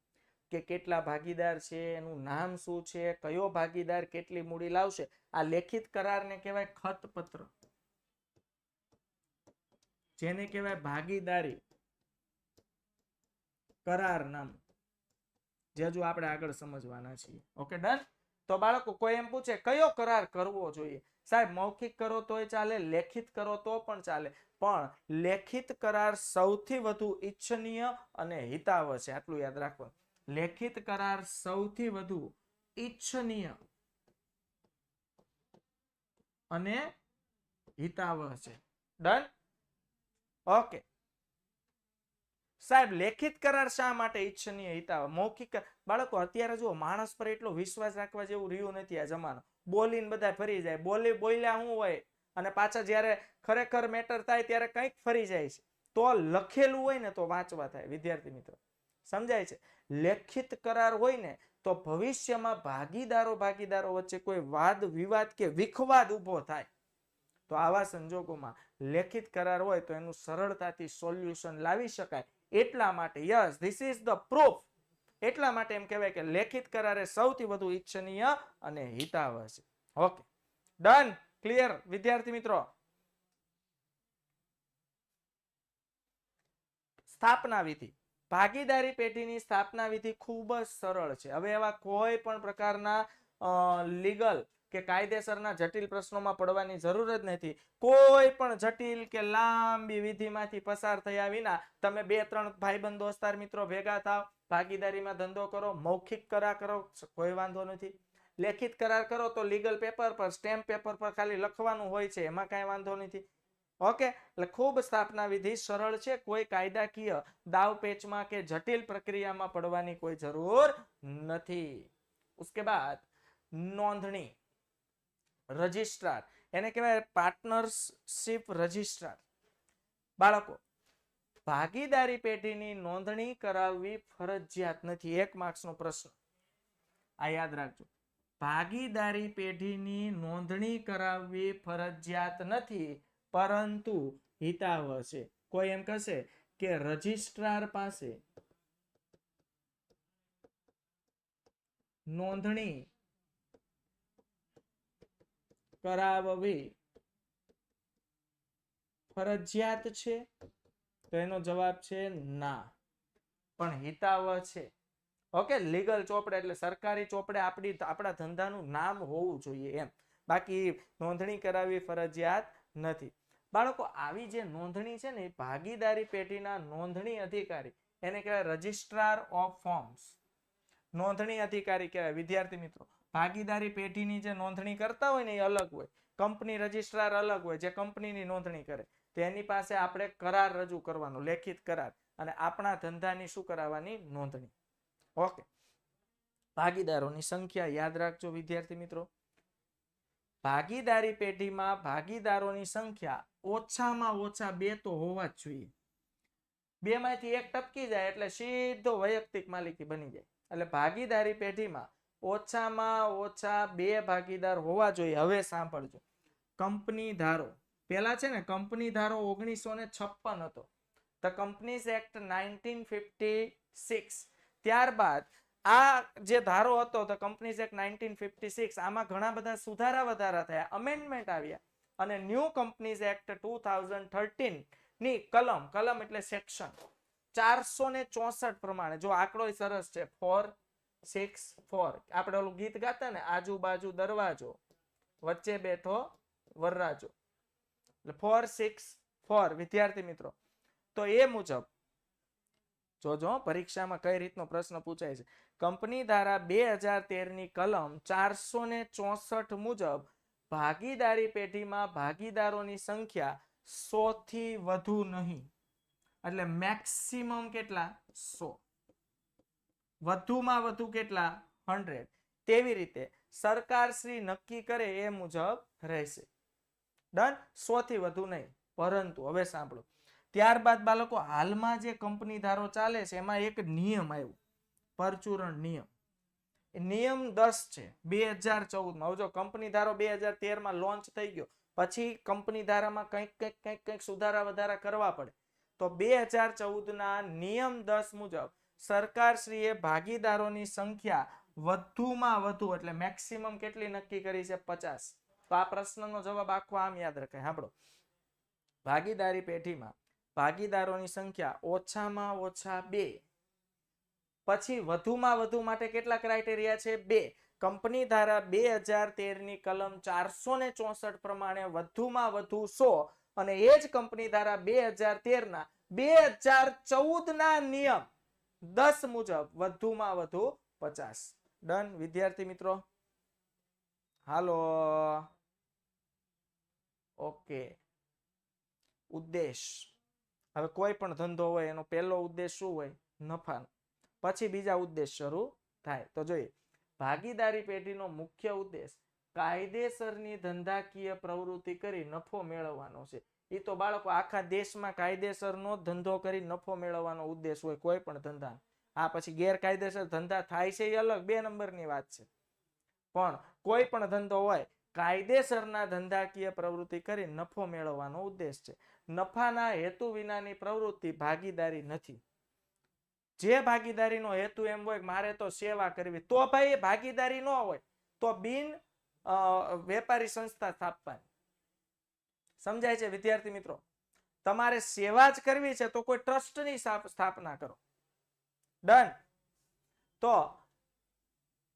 કે કેટલા ભાગીદાર છે, એનું નામ શું છે, કયો ભાગીદાર કેટલી મૂડી લાવશે. આ લેખિત કરારને કહેવાય ખતપત્ર, જેને કહેવાય ભાગીદારી કરારનામું, જે હજુ આપણે આગળ સમજવાના છીએ. Okay done. તો બાળકો કોઈ એમ પૂછે કયો કરાર કરવો જોઈએ? સાહેબ મૌખિક કરો તોય ચાલે, લેખિત કરો તો પણ ચાલે, પણ લેખિત કરાર સૌથી વધુ ઈચ્છનીય અને હિતાવહ છે. આટલું યાદ રાખવાનું. લેખિત કરાર સૌથી વધુ ઈચ્છનીય અને હિતાવહ છે. ડન. ઓકે સાહેબ, લેખિત કરાર શા માટે ઈચ્છનીય હિતાવહ? મૌખિક બાળકો અત્યારે જુઓ, માણસ પર એટલો વિશ્વાસ રાખવા જેવું રહ્યું નથી આ જમાનો. બોલીને બધા ફરી જાય, બોલ્યા શું હોય, અને પાછા જ્યારે ખરેખર મેટર થાય ત્યારે કંઈક ફરી જાય છે. તો લખેલું હોય ને તો વાંચવા થાય. વિદ્યાર્થી મિત્રો સમજાય છે? લેખિત કરાર હોય ને તો ભવિષ્યમાં ભાગીદારો વચ્ચે કોઈ વાદ વિવાદ કે વિખવાદ ઉભો થાય, તો આવા સંજોગોમાં લેખિત કરાર હોય તો એનું સરળતાથી સોલ્યુશન લાવી શકાય. એટલા માટે yes, this is the proof. એટલા માટે એમ કહેવાય કે લેખિત કરાર એ સૌથી વધુ ઈચ્છનીય અને હિતાવહ છે. ઓકે ડન, ક્લિયર વિદ્યાર્થી મિત્રો. સ્થાપના વિધિ. ભાગીદારી પેઢીની સ્થાપના વિધિ ખૂબ જ સરળ છે. હવે એવા કોઈ પણ પ્રકારના લીગલ કે કાયદેસરના જટિલ પ્રશ્નોમાં પડવાની જરૂર જ નથી. કોઈ પણ જટિલ કે લાંબી વિધિમાંથી પસાર થયા વિના તમે 2-3 ભાઈબંધ દોસ્તાર મિત્રો ભેગા થાવ, ભાગીદારીમાં ધંધો કરો, મૌખિક કરાર કરો, કોઈ વાંધો નથી. લેખિત કરાર કરો તો લીગલ પેપર પર, સ્ટેમ્પ પેપર પર ખાલી લખવાનું હોય છે, એમાં કાંઈ વાંધો નથી. ઓકે, એટલે ખૂબ સ્થાપના વિધિ સરળ છે. કોઈ કાયદાકીય દાવપેચમાં કે જટિલ પ્રક્રિયામાં પડવાની કોઈ જરૂર નથી. उसके बाद નોંધણી, રજિસ્ટ્રાર, એને કહેવાય પાર્ટનરશિપ રજિસ્ટ્રાર. બાળકો ભાગીદારી પેઢીની નોંધણી કરાવવી ફરજિયાત નથી. 1 માર્ક્સનો પ્રશ્ન આ યાદ રાખજો. ભાગીદારી પેઢીની નોંધણી કરાવવી ફરજિયાત નથી, પરંતુ હિતાવહ છે. કોઈ એમ કહેશે કે રજિસ્ટ્રાર પાસે નોંધણી કરાવવી ફરજિયાત છે, તો એનો જવાબ છે ના, પણ હિતાવહ છે. ઓકે, લીગલ ચોપડે એટલે સરકારી ચોપડે આપણા ધંધાનું નામ હોવું જોઈએ એમ, બાકી નોંધણી કરાવવી ફરજિયાત નથી. બાળકો, આવી જે નોંધણી છે ને, ભાગીદારી પેઢીના નોંધણી અધિકારી એને કહેવાય રજિસ્ટ્રાર ઓફ ફોર્મ્સ. નોંધણી અધિકારી કહેવાય. વિદ્યાર્થી મિત્રો, ભાગીદારી પેઢીની જે નોંધણી કરતા હોય ને એ અલગ હોય, કંપની રજિસ્ટ્રાર અલગ હોય, જે કંપનીની નોંધણી કરે તેની પાસે આપણે કરાર રજૂ કરવાનો, લેખિત કરાર, અને આપણા ધંધાની શું કરાવવાની? નોંધણી. ઓકે, ભાગીદારોની સંખ્યા યાદ રાખજો વિદ્યાર્થી મિત્રો. ભાગીદારી પેઢીમાં ભાગીદારોની સંખ્યા ઓછામાં ઓછા 2 તો હોવા જ જોઈએ. 2 માંથી 1 ટપકી જાય એટલે સીધો વૈયક્તિક માલિકી બની જાય. એટલે ભાગીદારી પેઢીમાં ઓછામાં ઓછા 2 ભાગીદાર હોવા જોઈએ. હવે સાંભળજો, કંપની ધારો પેલા છે ને, કંપની ધારો 1956 હતો, ધ કંપનીઝ એક્ટ 1956. ત્યારબાદ આ જે ધારો હતો ધ કંપનીઝ એક્ટ 1956, આમાં ઘણા બધા સુધારા વધારા થયા, અમેન્ડમેન્ટ આવ્યા, અને ન્યૂ કંપનીઝ એક્ટ 2013 ની કલમ એટલે સેક્શન 464 પ્રમાણે, જો આંકડો સરસ છે, 464. આપણે ઓલું ગીત ગાતા ને, આજુબાજુ દરવાજો વચ્ચે બેઠો વરરાજો, એટલે 464. વિદ્યાર્થી મિત્રો, તો એ મુજબ જોજો પરીક્ષામાં કઈ રીતનો પ્રશ્ન પૂછાય છે. કંપની ધારા 2013 ની કલમ 464 મુજબ ભાગીદારી પેઢીમાં ભાગીદારોની સંખ્યા 100 થી વધુ નહીં, એટલે મેક્સિમમ કેટલા? 100. વધુમાં વધુ કેટલા? 100. તેવી રીતે સરકાર શ્રી નક્કી કરે એ મુજબ રહેશે. ડન? 100 થી વધુ નહીં. પરંતુ હવે સાંભળો, ત્યારબાદ બાળકો, હાલમાં જે કંપની ધારો ચાલે છે એમાં એક નિયમ આવ્યો, પરચુરણ નિયમ. નિયમ 10 છે 2014 માં. જો કંપની ધારો 2013 માં લોન્ચ થઈ ગયો, પછી કંપની ધારામાં કંઈક સુધારા વધારા કરવા પડે, તો 2014 ના નિયમ 10 મુજબ સરકારશ્રીએ ભાગીદારોની સંખ્યા વધુમાં વધુ એટલે મેક્સિમમ કેટલી નક્કી કરી છે? 50. તો આ પ્રશ્નનો જવાબ આખો આમ યાદ રખાય. સાંભળો, ભાગીદારી પેઢીમાં ભાગીદારોની સંખ્યા ઓછામાં ઓછા 2, પછી વધુમાં વધુ માટે કેટલા ક્રાઇટેરિયા છે? 2. કંપની ધારા 2013 ની કલમ 464 પ્રમાણે વધુમાં વધુ 100, અને એ જ કંપની ધારા 2013 ના 2014 ના નિયમ 10 મુજબ વધુમાં વધુ 50. ડન વિદ્યાર્થી મિત્રો? હાલો, ઓકે. ઉદ્દેશ, હવે કોઈ પણ ધંધો હોય એનો પહેલો ઉદ્દેશ શું હોય? નફાનો. પછી બીજા ઉદ્દેશ શરૂ થાય. તો જોઈએ, ભાગીદારી પેઢીનો મુખ્ય ઉદ્દેશ કાયદેસરની ધંધાકીય પ્રવૃત્તિ કરી નફો મેળવવાનો છે. એ તો બાળકો આખા દેશમાં કાયદેસરનો ધંધો કરી નફો મેળવવાનો ઉદ્દેશ હોય કોઈ પણ ધંધા. હા, પછી ગેરકાયદેસર ધંધા થાય છે એ અલગ, 2 નંબરની વાત છે, પણ કોઈ પણ ધંધો હોય કાયદેસરના ધંધાકીય પ્રવૃત્તિ કરી નફો મેળવવાનો ઉદ્દેશ છે. નફાના હેતુ વિનાની પ્રવૃત્તિ ભાગીદારી નથી. જે ભાગીદારીનો હેતુ એમ હોય કે મારે તો સેવા કરવી, તો ભાઈ ભાગીદારી ન હોય તો બિન વેપારી સંસ્થા સ્થાપવાની. સમજાય છે વિદ્યાર્થી મિત્રો? તમારે સેવા જ કરવી છે તો કોઈ ટ્રસ્ટની સ્થાપના કરો. ડન? તો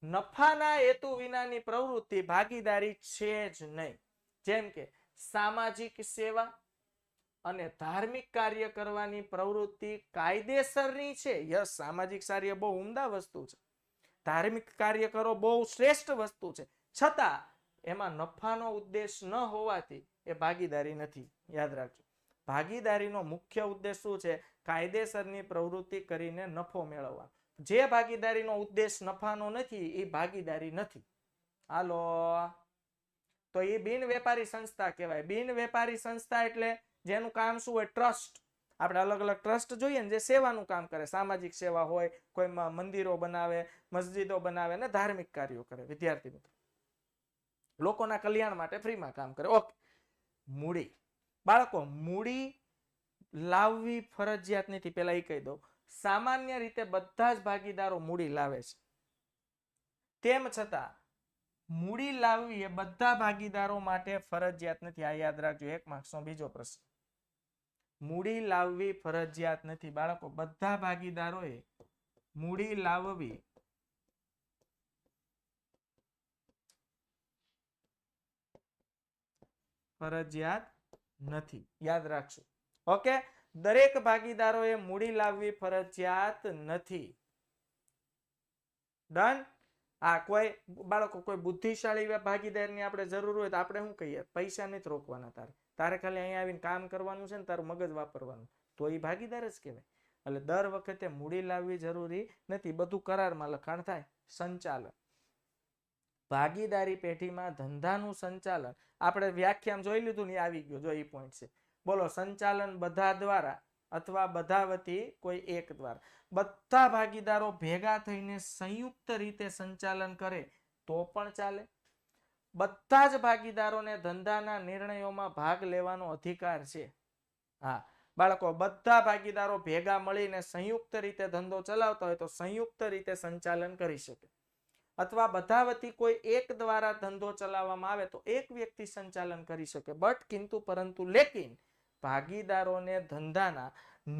નફાના હેતુ વિનાની પ્રવૃત્તિ ભાગીદારી છે જ નહીં. જેમ કે સામાજિક સેવા અને ધાર્મિક કાર્ય કરવાની પ્રવૃત્તિ કાયદેસરની છે. યસ, સામાજિક કાર્ય બહુ ઉમદા વસ્તુ છે, ધાર્મિક કાર્ય કરો બહુ શ્રેષ્ઠ વસ્તુ છે, છતાં એમાં નફાનો ઉદ્દેશ ન હોવાથી એ ભાગીદારી નથી. યાદ રાખજો, ભાગીદારીનો મુખ્ય ઉદ્દેશ શું છે? કાયદેસરની પ્રવૃત્તિ કરીને નફો મેળવવાનો. જે ભાગીદારીનો ઉદ્દેશ નફાનો નથી એ ભાગીદારી નથી. હાલો, તો એ બિન વેપારી સંસ્થા કહેવાય. બિન વેપારી સંસ્થા એટલે જેનું કામ શું હોય? ટ્રસ્ટ. આપણે અલગ અલગ ટ્રસ્ટ જોઈએ ને જે સેવાનું કામ કરે, સામાજિક સેવા હોય, કોઈ મંદિરો બનાવે, મસ્જિદો બનાવે ને ધાર્મિક કાર્યો કરે. વિદ્યાર્થી મિત્રો લોકોના કલ્યાણ માટે ફ્રીમાં કામ કરે. ઓકે, મૂડી બાળકો મૂડી લાવવી ફરજિયાત નથી. પેલા એ કહી દઉં, સામાન્ય રીતે બધા જ ભાગીદારો મૂડી લાવે છે. તેમ છતાં મૂડી લાવવી એ બધા ભાગીદારો માટે ફરજિયાત નથી. આ યાદ રાખજો. 1 માર્ક્સનો બીજો પ્રશ્ન. મૂડી લાવવી ફરજિયાત નથી બાળકો. બધા ભાગીદારોએ મૂડી લાવવી ફરજિયાત નથી. યાદ રાખજો. ઓકે, દરેક ભાગીદારોએ મૂડી લાવવી ફરજિયાત નથી. ડન. આ કોઈ બાળકો કોઈ બુદ્ધિશાળી ભાગીદારની આપણે જરૂર હોય તો આપણે શું કહીએ? પૈસા નથી રોકવાના તારે ખાલી અહીંયા આવીને કામ કરવાનું છે ને તારું મગજ વાપરવાનું, તો એ ભાગીદાર જ કહેવાય. એટલે દર વખતે મૂડી લાવવી જરૂરી નથી. બધું કરારમાં લખાણ થાય. સંચાલન, ભાગીદારી પેઢીમાં ધંધાનું સંચાલન આપણે વ્યાખ્યામાં જોઈ લીધું ને આવી ગયો. જો એ પોઈન્ટ છે. બોલો, સંચાલન બધા દ્વારા અથવા બધા વતી કોઈ એક દ્વારા. બધા ભાગીદારો ભેગા થઈને સંયુક્ત રીતે સંચાલન કરે તો પણ ચાલે. બધા જ ભાગીદારોને ધંધાના નિર્ણયોમાં ભાગ લેવાનો અધિકાર છે. હા બાળકો, બધા ભાગીદારો ભેગા મળીને સંયુક્ત રીતે ધંધો ચલાવતા હોય તો સંયુક્ત રીતે સંચાલન કરી શકે. અથવા બધા વતી કોઈ એક દ્વારા ધંધો ચલાવવામાં આવે તો એક વ્યક્તિ સંચાલન કરી શકે. બટ કિંતુ પરંતુ લેકિન ભાગીદારોને ધંધાના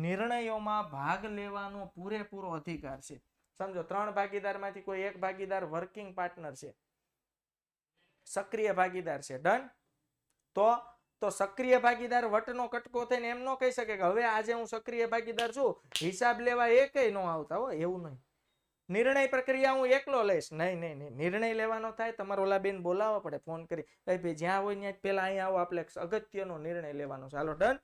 નિર્ણયોમાં ભાગ લેવાનો પૂરેપૂરો અધિકાર છે. સમજો, 3 ભાગીદારમાંથી કોઈ એક ભાગીદાર વર્કિંગ પાર્ટનર છે, સક્રિય ભાગીદાર છે. ડન. તો સક્રિય ભાગીદાર વટનો કટકો થઈને એમ ન કહી શકે કે હવે આજે હું સક્રિય ભાગીદાર છું, હિસાબ લેવા એકેય ન આવતા હોય. એવું નહીં. નિર્ણય પ્રક્રિયા હું એકલો લઈશ. નહીં. નિર્ણય લેવાનો થાય તમારો ઓલા બેન બોલાવવા પડે ફોન કરી, ભાઈ જ્યાં હોય ત્યાં પેલા અહીંયા આવો, આપણે અગત્યનો નિર્ણય લેવાનો. ચાલો ડન.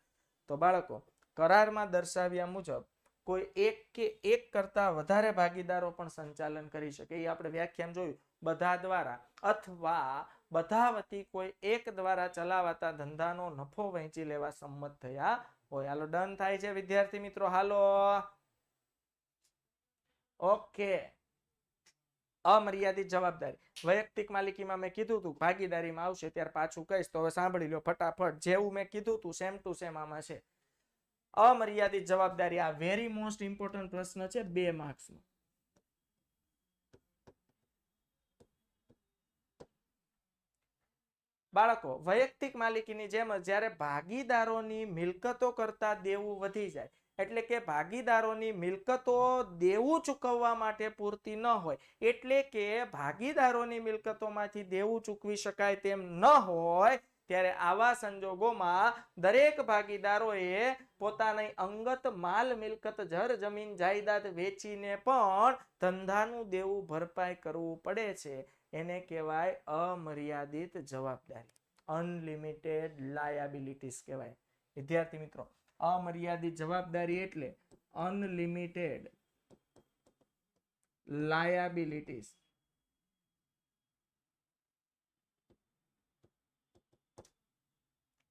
તો બાળકો, કરારમાં દર્શાવ્યા મુજબ કોઈ એક કે એક કરતા વધારે ભાગીદારો પણ સંચાલન કરી શકે. એ આપણે વ્યાખ્યામાં જોયું. બધા દ્વારા અથવા બધા વતી કોઈ એક દ્વારા ચલાવાતા ધંધાનો નફો વહેંચી લેવા સંમત થયા હોય. હાલો ડન થાય છે વિદ્યાર્થી મિત્રો. Hello okay. અમર્યાદિત જવાબદારી વૈયક્તિક માલિકીમાં મેં કીધું હતું, ભાગીદારીમાં આવશે ત્યારે પાછું કહીશ. તો હવે સાંભળી લો ફટાફટ. જેવું મેં કીધું હતું સેમ ટુ સેમ આમાં છે. અમર્યાદિત જવાબદારી આ વેરી મોસ્ટ ઇમ્પોર્ટન્ટ પ્રશ્ન છે 2 માર્ક્સનો. બાળકો, વૈયક્તિક માલિકીની જેમ જ્યારે ભાગીદારોની મિલકતો કરતા દેવું વધી જાય, એટલે કે ભાગીદારોની મિલકતો દેવું ચૂકવવા માટે પૂરતી ન હોય, એટલે કે ભાગીદારોની મિલકતોમાંથી દેવું ચૂકવી શકાય તેમ ન હોય, ત્યારે આવા સંજોગોમાં દરેક ભાગીદારોએ પોતાની અંગત માલ મિલકત જર જમીન જાયદાદ વેચીને પણ ધંધાનું દેવું ભરપાઈ કરવું પડે છે. એને કહેવાય અમર્યાદિત જવાબદારી, અનલિમિટેડ લાયબિલિટીઝ કહેવાય. વિદ્યાર્થી મિત્રો, અમર્યાદિત જવાબદારી એટલે અનલિમિટેડ લાયબિલિટીઝ.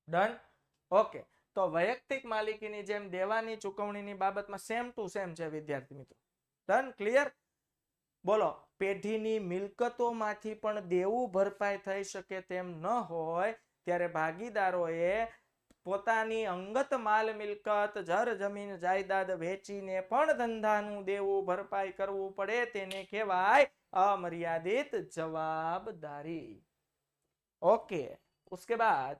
ડન. ઓકે. તો વૈયક્તિક માલિકીની જેમ દેવાની ચૂકવણીની બાબતમાં સેમ ટુ સેમ છે વિદ્યાર્થી મિત્રો. ડન. ક્લિયર. બોલો, પેઢીની મિલકતોમાંથી પણ દેવું ભરપાઈ થઈ શકે તેમ ન હોય ત્યારે ભાગીદારોએ પોતાની અંગત માલ મિલકત જર જમીન જાયદાદ વેચીને પણ ધંધાનું દેવું ભરપાઈ કરવું પડે. તેને કહેવાય અમર્યાદિત જવાબદારી. ઓકે. उसके बाद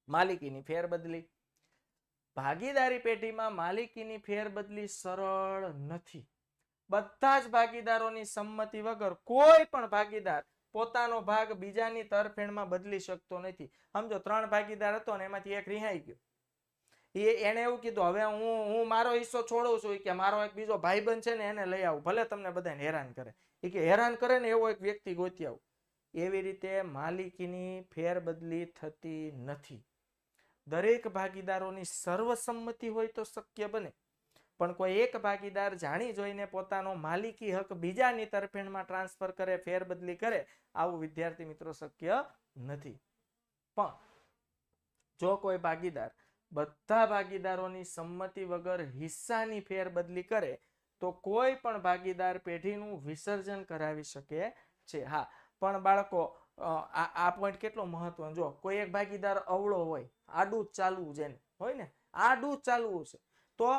માલિકીની ફેરબદલી. ભાગીદારી પેઢીમાં માલિકીની ફેરબદલી સરળ નથી. બધા જ ભાગીદારોની સંમતિ વગર કોઈ પણ ભાગીદાર પોતાનો ભાગ બીજાની તરફેણમાં બદલી શકતો નથી. સમજો 3 ભાગીદાર હતો ને એમાંથી એક રિહાઈ ગયો. એને એવું કીધું હવે હું મારો હિસ્સો છોડું છું કે મારો એક બીજો ભાઈબંધ છે ને એને લઈ આવું, ભલે તમને બધાને હેરાન કરે. એ કે હેરાન કરે ને એવો એક વ્યક્તિ ગોતી આવું. એવી રીતે માલિકીની ફેરબદલી થતી નથી. દરેક ભાગીદારોની સર્વસંમતિ હોય તો શક્ય બને, પણ કોઈ એક ભાગીદાર જાણી જોઈને પોતાનો માલિકી હક બીજાની તરફેણમાં ટ્રાન્સફર કરે, ફેરબદલી કરે, આવું વિદ્યાર્થી મિત્રો શક્ય નથી. પણ જો કોઈ ભાગીદાર બધા ભાગીદારોની સંમતિ વગર હિસ્સાની ફેરબદલી કરે તો કોઈ પણ ભાગીદાર પેઢીનું વિસર્જન કરાવી શકે છે. હા, પણ બાળકો આ પોઈન્ટ કેટલો મહત્વનો, જો કોઈ એક ભાગીદાર અવળો હોય, આડું જ ચાલવું છે હોય ને, આડું જ ચાલવું છે, તો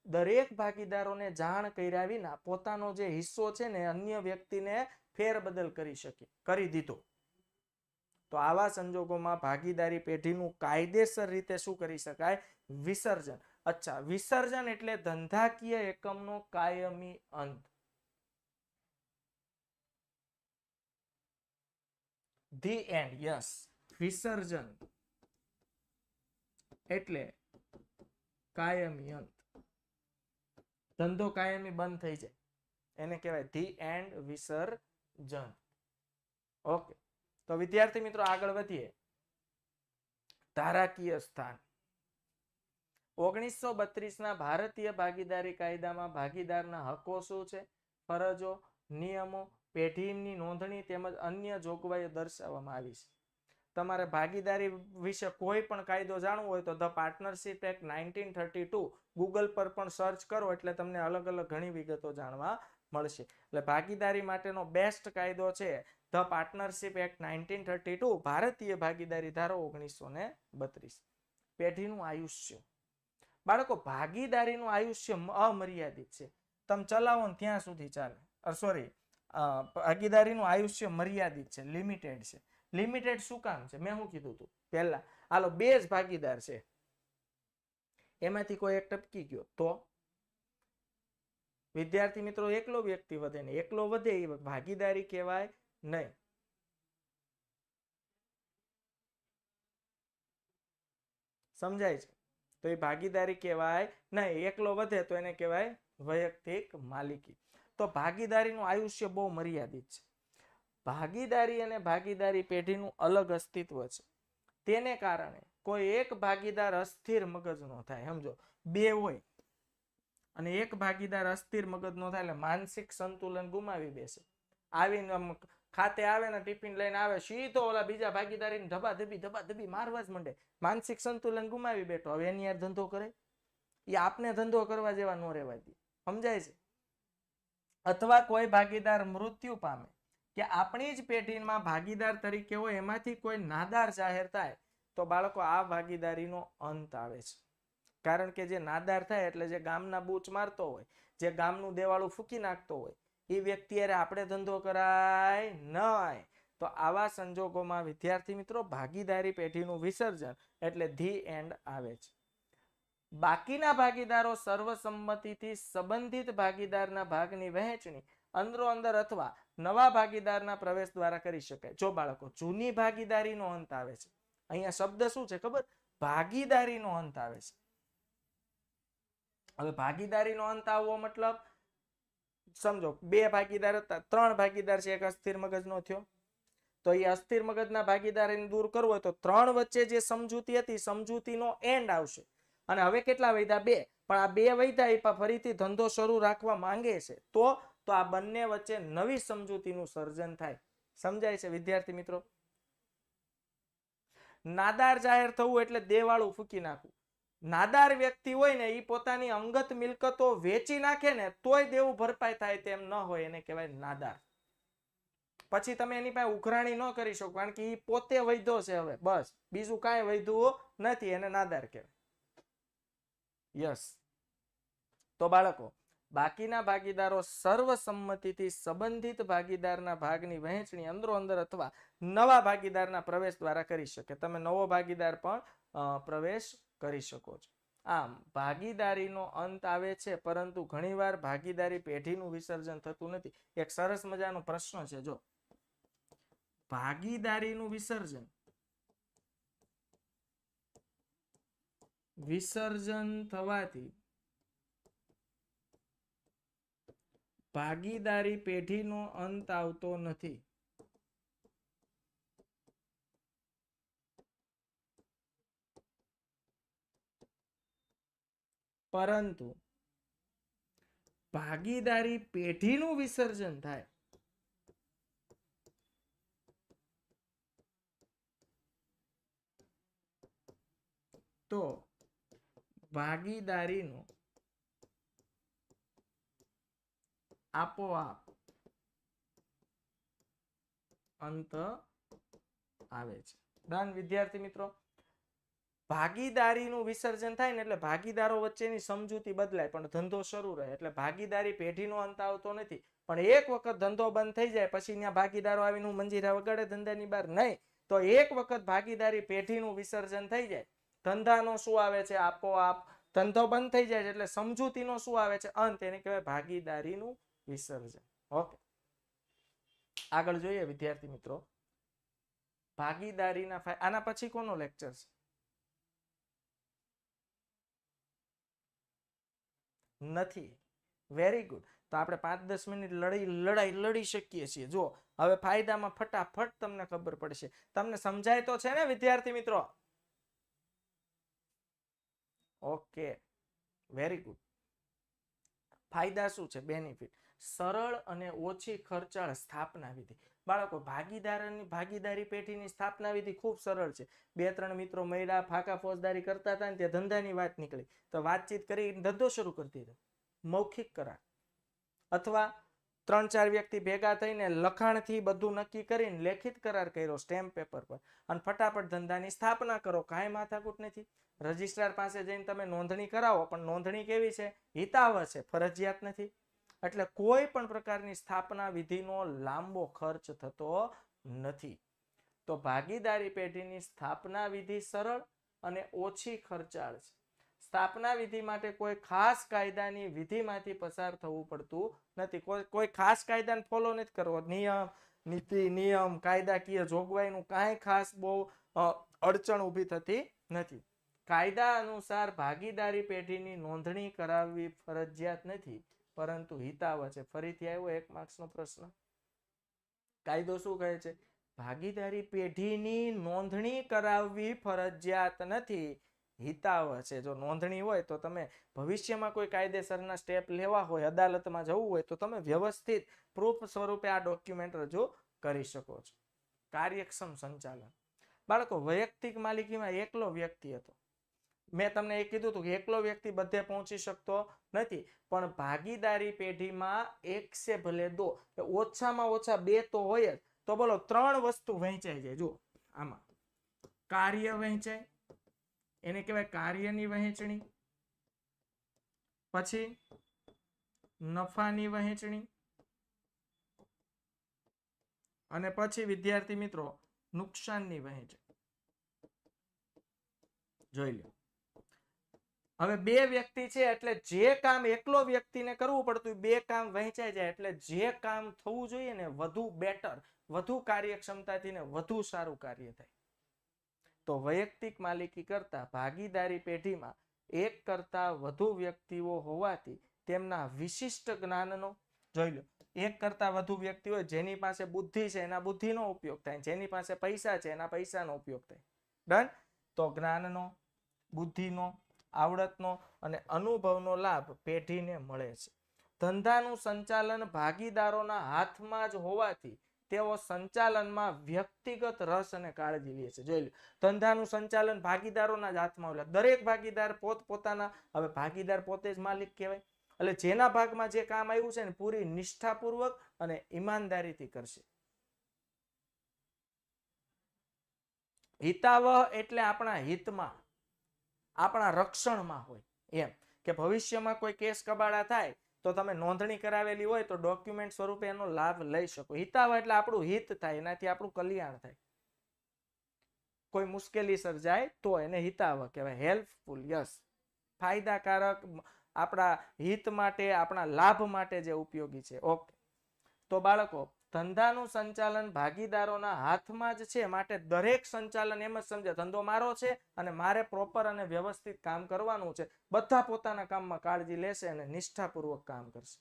દરેક ભાગીદારોને જાણ કર્યા વિના પોતાનો જે હિસ્સો છે ને અન્ય વ્યક્તિને ફેરબદલ કરી દીધો, તો આવા સંજોગોમાં ભાગીદારી પેઢીનું કાયદેસર રીતે શું કરી શકાય? વિસર્જન. અચ્છા, વિસર્જન એટલે ધંધાકીય એકમનો કાયમી અંત. The end. યસ, વિસર્જન એટલે કાયમી અંત. ધંધો કાયમી બંધ થઈ જાય એને કહેવાય ધી એન્ડ, વિસર્જન. ઓકે, તો વિદ્યાર્થી મિત્રો આગળ વધીએ. ધારાકીય સ્થાન. 1932ના ભારતીય ભાગીદારી કાયદામાં ભાગીદારના હકો શું છે, ફરજો, નિયમો, પેઢીની નોંધણી તેમજ અન્ય જોગવાઈઓ દર્શાવવામાં આવી છે. તમારે ભાગીદારી વિશે કોઈ પણ કાયદો જાણવો હોય તો ધ પાર્ટનરશિપ એક્ટ 1932 ગૂગલ પર પણ સર્ચ કરો એટલે તમને અલગ અલગ ઘણી વિગતો જાણવા મળશે. એટલે ભાગીદારી માટેનો બેસ્ટ કાયદો છે ધ પાર્ટનરશિપ એક્ટ 1932, ભારતીય ભાગીદારી ધારો 1932. પેઢીનું આયુષ્ય. બાળકો, ભાગીદારીનું આયુષ્ય અમર્યાદિત છે. તમે ચલાવો ને ત્યાં સુધી ચાલે. સોરી, ભાગીદારીનું આયુષ્ય મર્યાદિત છે, લિમિટેડ છે. લિમિટેડ શું કામ છે? મેં શું કીધું હતું પહેલા? હાલો, બે જ ભાગીદાર છે, એમાંથી કોઈ એક ટપકી ગયો તો વિદ્યાર્થી મિત્રો એકલો વ્યક્તિ વધે ને, એકલો વધે એ ભાગીદારી કહેવાય નહીં. સમજાય છે? તો એ ભાગીદારી કહેવાય નહીં. એકલો વધે તો એને કહેવાય વૈયક્તિક માલિકી. તો ભાગીદારીનું આયુષ્ય બહુ મર્યાદિત છે. ભાગીદારી અને ભાગીદારી પેઢીનું અલગ અસ્તિત્વ છે. તેને કારણે કોઈ એક ભાગીદાર અસ્થિર મગજનો થાય. સમજો, બે હોય અને એક ભાગીદાર અસ્થિર મગજનો થાય એટલે માનસિક સંતુલન ગુમાવી બેસે. આવીને ખાતે આવે ને ટિફિન લઈને આવે, સીધો ઓલા બીજા ભાગીદારીને ધબાધબી મારવા જ માંડે. માનસિક સંતુલન ગુમાવી બેઠો. હવે એની યાર ધંધો કરે? એ આપને ધંધો કરવા જેવા ન રહેવા દે. સમજાય છે? અથવા કોઈ ભાગીદાર મૃત્યુ પામે કે આપણી જ પેઢીમાં ભાગીદાર તરીકે હોય એમાંથી કોઈ નાદાર જાહેર થાય તો બાળકો આ ભાગીદારીનો અંત આવે છે. કારણ કે જે નાદાર થાય એટલે જે ગામના બૂચ મારતો હોય, જે ગામનું દેવાળું ફૂકી નાખતો હોય, એ વ્યક્તિ અરે આપણે ધંધો કરાય નહીં. તો આવા સંજોગોમાં વિદ્યાર્થી મિત્રો ભાગીદારી પેઢીનું વિસર્જન એટલે ધી એન્ડ આવે છે. બાકીના ભાગીદારો સર્વસંમતિથી સંબંધિત ભાગીદારના ભાગની વહેંચણી અંદરો અંદર અથવા નવા ભાગીદારના પ્રવેશ દ્વારા કરી શકાય. જો બાળકો, જૂની ભાગીદારીનો અંત આવે છે. અહીંયા શબ્દ શું છે ખબર? ભાગીદારીનો અંત આવે છે. હવે ભાગીદારીનો અંત આવવો મતલબ સમજો, બે ભાગીદાર હતા, ત્રણ ભાગીદાર છે, એક અસ્થિર મગજનો થયો. તો એ અસ્થિર મગજના ભાગીદારીને દૂર કરવો હોય તો ત્રણ વચ્ચે જે સમજૂતી હતી, સમજૂતીનો એન્ડ આવશે. અને હવે કેટલા વૈધા? બે. પણ આ બે વૈધા એ ફરીથી ધંધો શરૂ રાખવા માંગે છે તો આ બંને વચ્ચે નવી સમજૂતીનું સર્જન થાય. સમજાય છે વિદ્યાર્થી મિત્રો? નાદાર જાહેર થવું એટલે દેવાળું ફૂકી નાખવું. નાદાર વ્યક્તિ હોય ને એ પોતાની અંગત મિલકતો વેચી નાખે ને તોય દેવું ભરપાઈ થાય તેમ ન હોય એને કહેવાય નાદાર. પછી તમે એની પાસે ઉઘરાણી ન કરી શકો કારણ કે એ પોતે વૈધો છે. હવે બસ બીજું કાંઈ વૈધું નથી, એને નાદાર કહેવાય. યસ. તો બાળકો, બાકીના ભાગીદારો સર્વસંમતિથી સંબંધિત ભાગીદારના ભાગની વહેંચણી અંદરો અંદર અથવા નવા ભાગીદારના પ્રવેશ દ્વારા કરી શકે. તમે નવો ભાગીદાર પણ પ્રવેશ કરી શકો છો. આમ ભાગીદારીનો અંત આવે છે, પરંતુ ઘણીવાર ભાગીદારી પેઢીનું વિસર્જન થતું નથી. એક સરસ મજાનો પ્રશ્ન છે, જો ભાગીદારીનું વિસર્જન થવાથી ભાગીદારી પેઢીનો અંત આવતો નથી. પરંતુ ભાગીદારી પેઢીનું વિસર્જન થાય તો ભાગીદારીનો આપોઆપ અંત આવે છે. ડન વિદ્યાર્થી મિત્રો. ભાગીદારીનું વિસર્જન થાય ને એટલે ભાગીદારો વચ્ચેની સમજૂતી બદલાય પણ ધંધો શરૂ રહે. એટલે ભાગીદારી પેઢીનો અંત આવતો નથી, પણ એક વખત ધંધો બંધ થઈ જાય પછી ત્યાં ભાગીદારો આવીને મંજીરા વગાડે ધંધાની બહાર નહીં. તો એક વખત ભાગીદારી પેઢીનું વિસર્જન થઈ જાય, ધંધાનો શું આવે છે આપોઆપ, ધંધો બંધ થઈ જાય એટલે સમજૂતીનો શું આવે છે અંત, એને કહેવાય ભાગીદારીનું વિસર્જન. ઓકે, આગળ જોઈએ વિદ્યાર્થી મિત્રો. ભાગીદારીના ફાયદા. આના પછી કોનો લેક્ચર છે? નથી. Very good. તો આપણે 5-10 મિનિટ લડાઈ લડી શકીએ છીએ. જો હવે ફાયદામાં ફટાફટ તમને ખબર પડશે. તમને સમજાય તો છે ને વિદ્યાર્થી મિત્રો? Okay, very good. ફાયદા શું છે? બેનિફિટ. સરળ અને ઓછી ખર્ચાળ સ્થાપના વિધિ. બાળકો, ભાગીદારી પેઢીની સ્થાપના વિધિ ખૂબ સરળ છે. 2-3 મિત્રો મળ્યા, ફાકા ફોજદારી કરતા હતા ને ત્યાં ધંધાની વાત નીકળી તો વાતચીત કરી ધંધો શરૂ કરી દીધો. મૌખિક કરાર અથવા 3-4 વ્યક્તિ ભેગા થઈને લખાણથી બધું નક્કી કરીને લેખિત કરાર કર્યો સ્ટેમ્પ પેપર પર અને ફટાફટ ધંધાની સ્થાપના કરો. કાંઈ માથાકૂટ નથી. રજિસ્ટ્રાર પાસે જઈને તમે નોંધણી કરાવો, પણ નોંધણી કેવી છે? હિતાવહ છે, ફરજિયાત નથી. એટલે કોઈ પણ પ્રકારની સ્થાપના વિધિનો લાંબો ખર્ચ થતો નથી. તો ભાગીદારી પેઢીની સ્થાપના વિધિ સરળ અને ઓછી ખર્ચાળ છે. સ્થાપના વિધિ માટે કોઈ ખાસ કાયદાની વિધિમાંથી પસાર થવું પડતું નથી. કોઈ ખાસ કાયદાને ફોલો નથી કરવો. નિયમ, નીતિ, નિયમ, કાયદાકીય જોગવાઈનું કાંઈ ખાસ બહુ અડચણ ઊભી થતી નથી. કાયદા અનુસાર ભાગીદારી પેઢીની નોંધણી કરાવવી ફરજિયાત નથી, પરંતુ હિતાવહ છે. ફરીથી આવ્યો 1 માર્ક્સનો પ્રશ્ન. કાયદો શું કહે છે? ભાગીદારી પેઢીની નોંધણી કરાવવી ફરજિયાત નથી, હિતાવહ છે. જો નોંધણી હોય તો તમે ભવિષ્યમાં કોઈ કાયદેસરના સ્ટેપ લેવા હોય, અદાલતમાં જવું હોય તો તમે વ્યવસ્થિત પ્રૂફ સ્વરૂપે આ ડોક્યુમેન્ટ રજૂ કરી શકો છો. કાર્યક્ષમ સંચાલન. બાળકો, વૈયક્તિક માલિકીમાં એકલો વ્યક્તિ હતો. મેં તમને એ કીધું હતું કે એકલો વ્યક્તિ બધે પહોંચી શકતો નથી, પણ ભાગીદારી પેઢીમાં એક સે ભલે દો, ઓછામાં ઓછા 2 તો હોય જ. તો બોલો 3 વસ્તુ વહેંચાઈ જાય. જો આમાં કાર્ય વહેંચાય, એને કહેવાય કાર્યની વહેંચણી. પછી નફાની વહેંચણી અને પછી વિદ્યાર્થી મિત્રો નુકસાનની વહેંચણી. જોઈ લો. હવે 2 વ્યક્તિ છે એટલે જે કામ એકલો વ્યક્તિને કરવું પડતું 2 કામ વહેંચાઈ જાય એટલે જે કામ થવું જોઈએ ને વધુ બેટર, વધુ કાર્યક્ષમતાથી ને વધુ સારું કાર્ય થાય. તો વૈયક્તિક માલિકી કરતા ભાગીદારી પેઢીમાં એક કરતા વધુ વ્યક્તિઓ હોવાથી તેમના વિશિષ્ટ જ્ઞાનનો, જોઈ લો, એક કરતા વધુ વ્યક્તિ હોય જેની પાસે બુદ્ધિ છે એના બુદ્ધિનો ઉપયોગ થાય, જેની પાસે પૈસા છે એના પૈસાનો ઉપયોગ થાય. ડન. તો જ્ઞાનનો, બુદ્ધિનો, આવડતનો અને અનુભવનો લાભ પેઢીને મળે છે. ધંધાનું સંચાલન ભાગીદારોના હાથમાં જ હોવાથી તેઓ સંચાલનમાં વ્યક્તિગત રસ અને કાળજી લે છે. જોઈ લો, ધંધાનું સંચાલન ભાગીદારોના જ હાથમાં હોય. દરેક ભાગીદાર પોતપોતાના, હવે ભાગીદાર પોતે જ માલિક કહેવાય, એટલે જેના ભાગમાં જે કામ આવ્યું છે ને પૂરી નિષ્ઠાપૂર્વક અને ઈમાનદારીથી કરશે. હિતાવહ એટલે આપણા હિતમાં, આપણા રક્ષણમાં હોય. એમ કે ભવિષ્યમાં કોઈ કેસ કબાડા થાય તો તમે નોંધણી કરાવેલી હોય તો ડોક્યુમેન્ટ સ્વરૂપે એનો લાભ લઈ શકો. હિતાવહ એટલે આપણું હિત થાય, એનાથી આપણું કલ્યાણ થાય. કોઈ મુશ્કેલી સર્જાય તો એને હિતાવહ કહેવાય. હેલ્પફુલ, યસ, ફાયદાકારક, આપણા હિત માટે, આપણા લાભ માટે જે ઉપયોગી છે. ઓકે. તો બાળકો, ધંધાનું સંચાલન ભાગીદારોના હાથમાં જ છે, માટે દરેક સંચાલન એમ જ સમજે ધંધો મારો છે અને મારે પ્રોપર અને વ્યવસ્થિત કામ કરવાનું છે. બધા પોતાના કામમાં કાળજી લેશે અને નિષ્ઠાપૂર્વક કામ કરશે.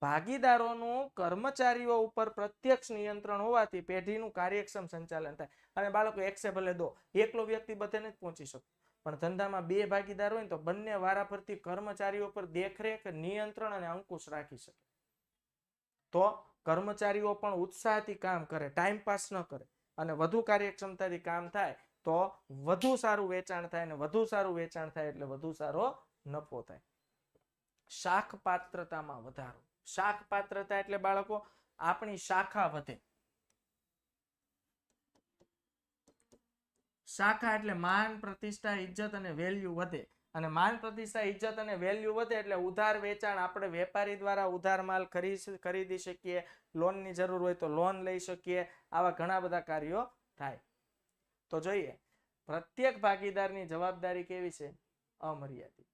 ભાગીદારોનું કર્મચારીઓ ઉપર પ્રત્યક્ષ નિયંત્રણ હોવાથી પેઢીનું કાર્યક્ષમ સંચાલન થાય. અને બાળકો, એક સે ભલે દો, એકલો વ્યક્તિ બધે નથી પહોંચી શકતો, પણ ધંધામાં 2 ભાગીદાર હોય ને તો બંને વારાફરતી કર્મચારીઓ પર દેખરેખ, નિયંત્રણ અને અંકુશ રાખી શકે. તો કર્મચારીઓ પણ ઉત્સાહથી કામ કરે, ટાઈમ પાસ ન કરે અને વધુ કાર્યક્ષમતાથી કામ થાય તો વધુ સારું વેચાણ થાય, અને વધુ સારું વેચાણ થાય એટલે વધુ સારો નફો થાય. શાખ પાત્રતામાં વધારો. શાખ પાત્રતા એટલે બાળકો આપણી શાખા વધે. શાખા એટલે માન, પ્રતિષ્ઠા, ઇજ્જત અને વેલ્યુ વધે. અને માન, પ્રતિષ્ઠા, ઇજ્જત અને વેલ્યુ વધે એટલે ઉધાર વેચાણ આપણે વેપારી દ્વારા ઉધાર માલ ખરીદી શકીએ, લોનની જરૂર હોય તો લોન લઈ શકીએ, આવા ઘણા બધા કાર્યો થાય. તો જોઈએ પ્રત્યેક ભાગીદારની જવાબદારી કેવી છે? અમર્યાદિત.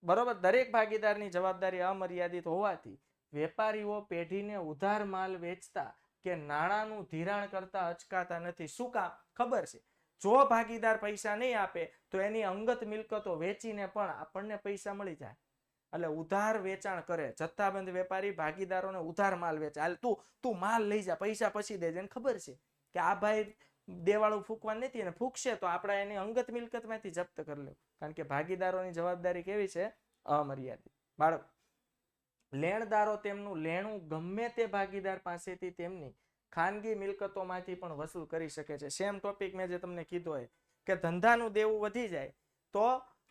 બરોબર, દરેક ભાગીદારની જવાબદારી અમર્યાદિત હોવાથી વેપારીઓ પેઢીને ઉધાર માલ વેચતા કે નાણાંનું ધિરાણ કરતા અચકાતા નથી. શું કામ? ખબર છે, જો ભાગીદાર પૈસા નહીં આપે તો એની અંગત મિલકતો વેચીને પણ આપણને પૈસા મળી જાય. એટલે ઉધાર વેચાણ કરે. જથ્થાબંધ વેપારી ભાગીદારોને ઉધાર માલ વેચે. હાલ તું માલ લઈ જા, પૈસા પછી દેજે. એને ખબર છે કે આ ભાઈ દેવાળું ફૂંકવા નથી, અને ફૂંકશે તો આપણે એની અંગત મિલકતમાંથી જપ્ત કરી લેવું. કારણ કે ભાગીદારોની જવાબદારી કેવી છે? અમર્યાદિત. બાળક, લેણદારો તેમનું લેણું ગમે તે ભાગીદાર પાસેથી તેમની ખાનગી મિલકતોમાંથી પણ વસૂલ કરી શકે છે. સેમ ટોપિક મેં જે તમને કીધો હોય કે ધંધાનું દેવું વધી જાય તો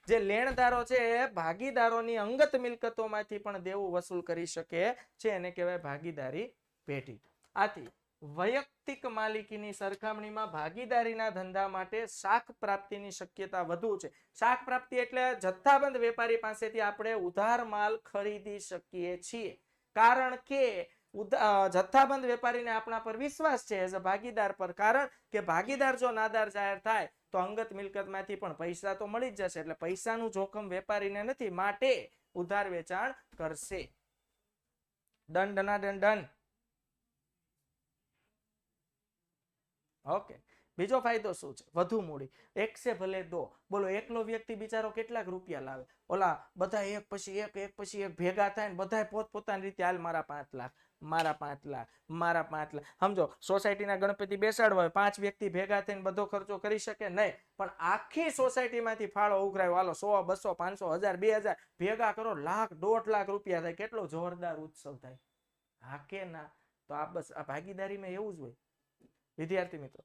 જે લેણદારો છે એ ભાગીદારોની અંગત મિલકતોમાંથી પણ દેવું વસૂલ કરી શકે છે. એને કહેવાય ભાગીદારી પેઢી. આથી વૈયક્તિક માલિકીની સરખામણીમાં ભાગીદારીના ધંધા માટે શાખ પ્રાપ્તિની શક્યતા વધુ છે. શાખ પ્રાપ્તિ એટલે જથ્થાબંધ વેપારી પાસેથી આપણે ઉધાર માલ ખરીદી શકીએ છીએ. કારણ કે જથ્થાબંધ વેપારીને આપણા પર વિશ્વાસ છે એઝ અ ભાગીદાર પર. કારણ કે ભાગીદાર જો નાદાર જાહેર થાય તો અંગત મિલકતમાંથી પણ પૈસા તો મળી જ જશે. એટલે પૈસાનું જોખમ વેપારીને નથી, માટે ઉધાર વેચાણ કરશે. Done ડનાડન done. ઓકે, બીજો ફાયદો શું છે? વધુ મૂડી. એક સે ભલે દો. બોલો, એકલો વ્યક્તિ બિચારો કેટલાક રૂપિયા લાવે? ઓલા બધા એક પછી એક ભેગા થાય ને બધા પોતપોતાની રીતે, હાલ મારા 5 લાખ, મારા 5 લાખ, મારા 5 લાખ. સમજો, સોસાયટીના ગણપતિ બેસાડવા હોય, 5 વ્યક્તિ ભેગા થઈને બધો ખર્ચો કરી શકે નહીં, પણ આખી સોસાયટીમાંથી ફાળો ઉઘરાયો. હાલો 100, 200, 500, 1000, 2000 ભેગા કરો, લાખ, 1.5 લાખ રૂપિયા થાય. કેટલો જોરદાર ઉત્સવ થાય. હા કે ના? તો આ બસ આ ભાગીદારીમાં એવું જ હોય. વિદ્યાર્થી મિત્રો,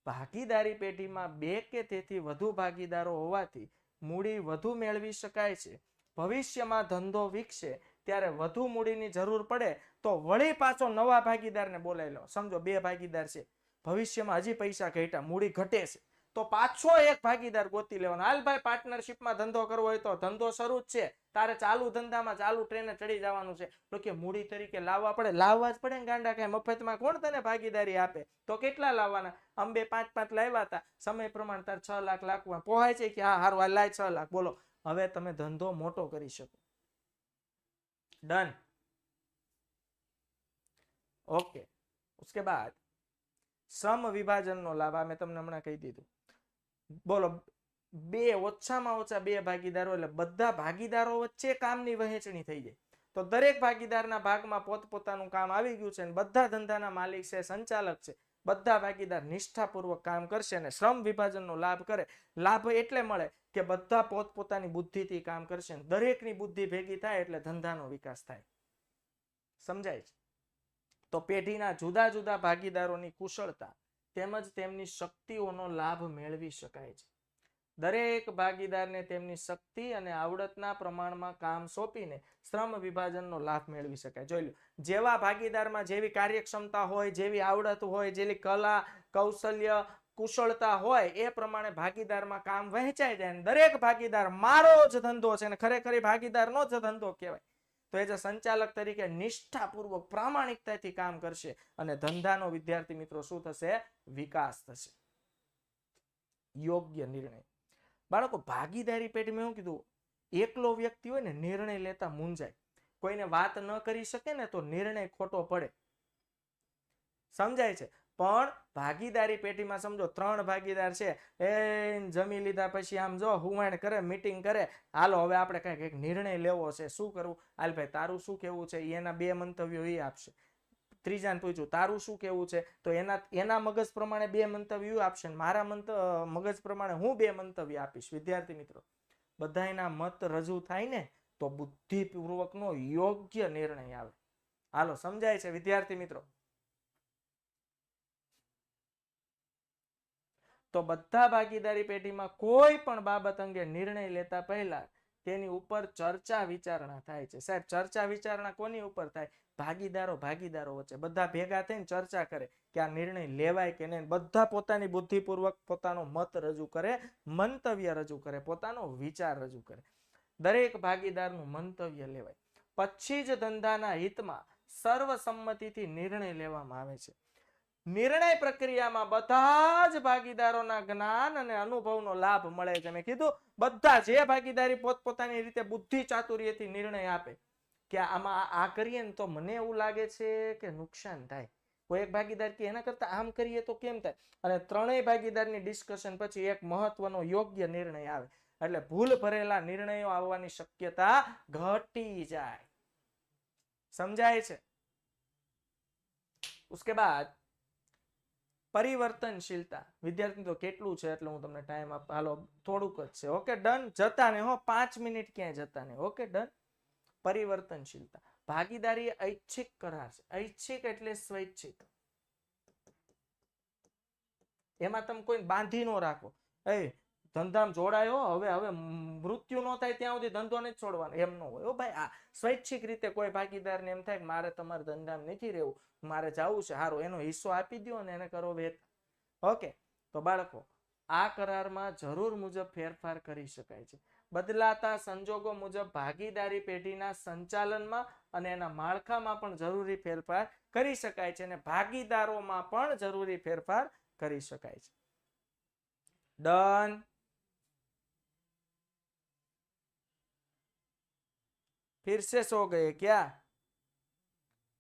ભાગીદારી પેઢીમાં 2 કે તેથી વધુ ભાગીદારો હોવાથી મૂડી વધુ મેળવી શકાય છે. ભવિષ્યમાં ધંધો વિકસે ત્યારે વધુ મૂડીની જરૂર પડે તો વળી પાછો નવા ભાગીદારને બોલાવી લો. સમજો 2 ભાગીદાર છે, ભવિષ્યમાં હજી પૈસા ઘટ્યા, મૂડી ઘટે છે, તો પાછો એક ભાગીદાર ગોતી લેવાનો. હાલ ભાઈ, પાર્ટનરશિપમાં ધંધો કરવો હોય તો ધંધો શરૂ જ છે, તારે ચાલુ ધંધામાં ચાલુ ટ્રેને ચડી જવાનું છે. તો કે મૂડી તરીકે લાવવા પડે. લાવવા જ પડે ને ગાંડા, કઈ મફતમાં કોણ તને ભાગીદારી આપે? તો કેટલા લાવવાના? અંબે 5 લાવ્યા હતા, સમય પ્રમાણે તાર 6 લાખ લાખવા પોહાય છે કે હા હારું, લાય 6 લાખ. બોલો, હવે તમે ધંધો મોટો કરી શકો. ડન. ઓકે, उसके बाद શ્રમ વિભાજનનો લાભ. મેં તમને હમણાં કહી દીધું. બોલો, ઓછામાં ઓછા 2 ભાગીદારો એટલે બધા ભાગીદારો વચ્ચે કામની વહેંચણી થઈ જાય. તો દરેક ભાગીદારના ભાગમાં પોતપોતાનું કામ આવી ગયું છે, અને બધા ધંધાના માલિક છે, સંચાલક છે. બધા ભાગીદાર નિષ્ઠાપૂર્વક કામ કરશે અને શ્રમ વિભાજનનો લાભ કરે. લાભ એટલે મળે કે બધા પોતપોતાની બુદ્ધિથી કામ કરશે, દરેકની બુદ્ધિ ભેગી થાય એટલે ધંધાનો વિકાસ થાય. સમજાય છે? તો પેઢીના જુદા જુદા ભાગીદારોની કુશળતા તેમજ તેમની શક્તિઓનો લાભ મેળવી શકાય છે. દરેક ભાગીદારને તેમની શક્તિ અને આવડતના પ્રમાણમાં કામ સોંપીને શ્રમ વિભાજનનો લાભ મેળવી શકાય. જોઈ લો, જેવા ભાગીદારમાં જેવી કાર્યક્ષમતા હોય, જેવી આવડત હોય, જેવી કલા, કૌશલ્ય, કુશળતા હોય એ પ્રમાણે ભાગીદારમાં કામ વહેંચાઈ જાય. દરેક ભાગીદાર મારો જ ધંધો છે, અને ખરેખર ભાગીદારનો જ ધંધો કહેવાય. તો એ જે સંચાલક તરીકે નિષ્ઠાપૂર્વક પ્રામાણિકતાથી કામ કરશે અને ધંધાનો, વિદ્યાર્થી મિત્રો, શું થશે? વિકાસ થશે. યોગ્ય નિર્ણય. બાળકો, ભાગીદારી પેઢીમાં એવું કીધું, એકલો વ્યક્તિ હોય ને નિર્ણય લેતા મૂંઝાય, કોઈને વાત ન કરી શકે ને તો નિર્ણય ખોટો પડે. સમજાય છે? પણ ભાગીદારી પેઢીમાં સમજો 3 ભાગીદાર છે, એ જમી લીધા પછી આમ જો હુવાણ કરે, મીટિંગ કરે, હાલો હવે આપણે કઈક નિર્ણય લેવો છે, શું કરવું? હાલ ભાઈ, તારું શું કેવું છે? એના 2 મંતવ્યો એ આપશે. ત્રીજાને પૂછ્યું, તારું શું કેવું છે? તો એના મગજ પ્રમાણે 2 મંતવ્યો આપશે, મારા મગજ પ્રમાણે હું 2 મંતવ્ય આપીશ. વિદ્યાર્થી મિત્રો, બધાના મત રજૂ થાય ને તો બુદ્ધિપૂર્વકનો યોગ્ય નિર્ણય આવે. હાલો, સમજાય છે વિદ્યાર્થી મિત્રો? તો બધા ભાગીદારી પેઢીમાં કોઈ પણ બાબત અંગે નિર્ણય લેતા પહેલા તેની ઉપર ચર્ચા વિચારણા થાય છે. સાહેબ, ચર્ચા વિચારણા કોની ઉપર થાય? ભાગીદારો વચ્ચે બધા ભેગા થઈને ચર્ચા કરે કે આ નિર્ણય લેવાય કે નહીં. બધા પોતાની બુદ્ધિપૂર્વક પોતાનો મત રજૂ કરે, મંતવ્ય રજૂ કરે, પોતાનો વિચાર રજૂ કરે. દરેક ભાગીદારનું મંતવ્ય લેવાય, પછી જ ધંધાના હિતમાં સર્વસંમતિથી નિર્ણય લેવામાં આવે છે. નિર્ણય પ્રક્રિયામાં બધા જ ભાગીદારોના જ્ઞાન અને અનુભવનો લાભ મળે છે. મેં કીધું બધા જે ભાગીદારી પોતપોતાની રીતે બુદ્ધિ ચાતુર્યથી નિર્ણય આપે કે આમાં આ કરીએ ને તો મને એવું લાગે છે કે નુકસાન થાય. કોઈ એક ભાગીદાર કે એના કરતા આમ કરીએ તો કેમ થાય, અને ત્રણેય ભાગીદારની ડિસ્કશન પછી એક મહત્વનો યોગ્ય નિર્ણય આવે. એટલે ભૂલ ભરેલા નિર્ણયો આવવાની શક્યતા ઘટી જાય. સમજાય છે? उसके बाद પરિવર્તનશીલતા. વિદ્યાર્થી તો કેટલું છે એટલે હું તમને ટાઈમ આપ, હાલો થોડુંક જ છે. Okay done. જતા ને હો 5 મિનિટ ક્યાંય જતા ને. Okay done. પરિવર્તનશીલતા. ભાગીદારી ઐચ્છિક કરાર છે. ઐચ્છિક એટલે સ્વૈચ્છિક. એમાં તમે કોઈ બાંધી ન રાખો. ધંધામાં જોડાયો, હવે મૃત્યુ ન થાય ત્યાં સુધી ધંધો નથી છોડવાનો, એમ ન હોય. ભાઈ, આ સ્વૈચ્છિક રીતે કોઈ ભાગીદારને એમ થાય કે મારે તમારા ધંધામાં નથી રહેવું, મારે જવું છે, સારું, એનો હિસ્સો આપી દો અને એને કરો વેત. ઓકે, તો બાળકો, આ કરારમાં જરૂર મુજબ ફેરફાર કરી શકાય છે. બદલાતા સંજોગો મુજબ ભાગીદારી પેઢીના સંચાલનમાં અને એના માળખામાં પણ જરૂરી ફેરફાર કરી શકાય છે, અને ભાગીદારોમાં પણ જરૂરી ફેરફાર કરી શકાય છે. ડન. फिर से सो गए क्या?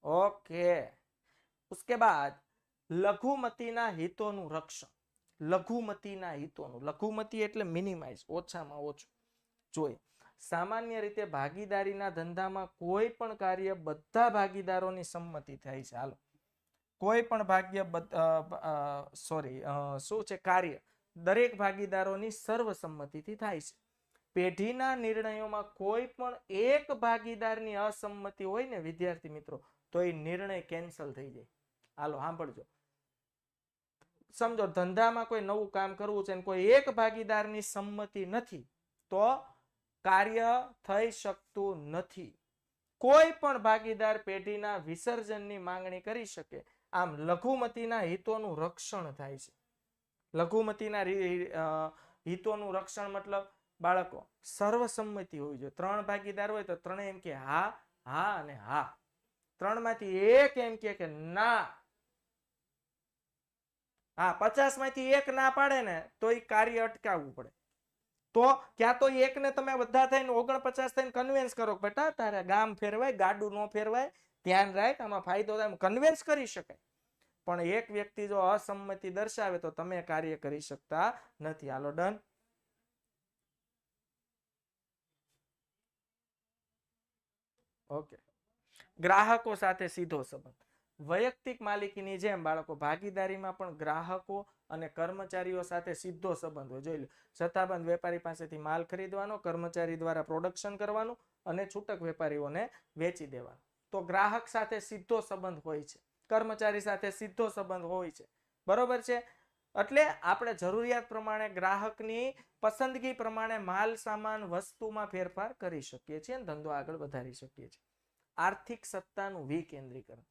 ओके. उसके बाद લઘુમતીના હિતોનું રક્ષણ. લઘુમતીના હિતોનું, લઘુમતી એટલે મિનિમાઇઝ, ઓછામાં ઓછું. જોઈએ, સામાન્ય રીતે ભાગીદારીના ધંધામાં કોઈ પણ કાર્ય બધા ભાગીદારોની સંમતિ થાય છે. હાલો, કોઈ પણ શું છે કાર્ય દરેક ભાગીદારોની સર્વસંમતિથી થાય છે. પેઢીના નિર્ણયોમાં કોઈ પણ એક ભાગીદારની અસંમતિ હોય ને વિદ્યાર્થી મિત્રો, તો એ નિર્ણય કેન્સલ થઈ જાય. હાલો સાંભળજો. સમજો ધંધામાં કોઈ નવું કામ કરવું છે અને કોઈ એક ભાગીદારની સંમતિ નથી તો કાર્ય થઈ શકતું નથી. કોઈ પણ ભાગીદાર પેઢીના વિસર્જનની માંગણી કરી શકે. આમ લઘુમતીના હિતોનું રક્ષણ થાય છે. લઘુમતીના હિતોનું રક્ષણ મતલબ બાળકો સર્વસંમતિ હોવી જોઈએ. 3 ભાગીદાર હોય તો ત્રણે એમ કે હા, હા અને હા. 3 માંથી એક એમ કે ના. હા, 50 માંથી એક ના પાડે ને તો એ કાર્ય અટકાવવું પડે. તો ક્યાં તો એકને તમે બધા થઈને 49 થઈને કન્વિન્સ કરો, બેટા તારે ગામ ફેરવાય, ગાડું ન ફેરવાય, ધ્યાન રાખ, આમાં ફાયદો થાય, કન્વિન્સ કરી શકાય. પણ એક વ્યક્તિ જો અસંમતિ દર્શાવે તો તમે કાર્ય કરી શકતા નથી. હાલો ડન. ઓકે. ગ્રાહકો સાથે સીધો સંબંધ. વૈયક્તિક માલિકીની જેમ બાળકો ભાગીદારીમાં પણ ગ્રાહકો અને કર્મચારીઓ સાથે સીધો સંબંધ હોય. જોઈ લો, જથ્થાબંધ વેપારી પાસેથી માલ ખરીદવાનો, કર્મચારી દ્વારા પ્રોડક્શન કરવાનું અને છૂટક વેપારીઓને વેચી દેવાનું. તો ગ્રાહક સાથે સીધો સંબંધ હોય છે, કર્મચારી સાથે સીધો સંબંધ હોય છે. બરોબર છે? એટલે આપણે જરૂરિયાત પ્રમાણે ગ્રાહકની પસંદગી પ્રમાણે માલ સામાન વસ્તુમાં ફેરફાર કરી શકીએ છીએ અને ધંધો આગળ વધારી શકીએ છીએ. આર્થિક સત્તાનું વિકેન્દ્રીકરણ.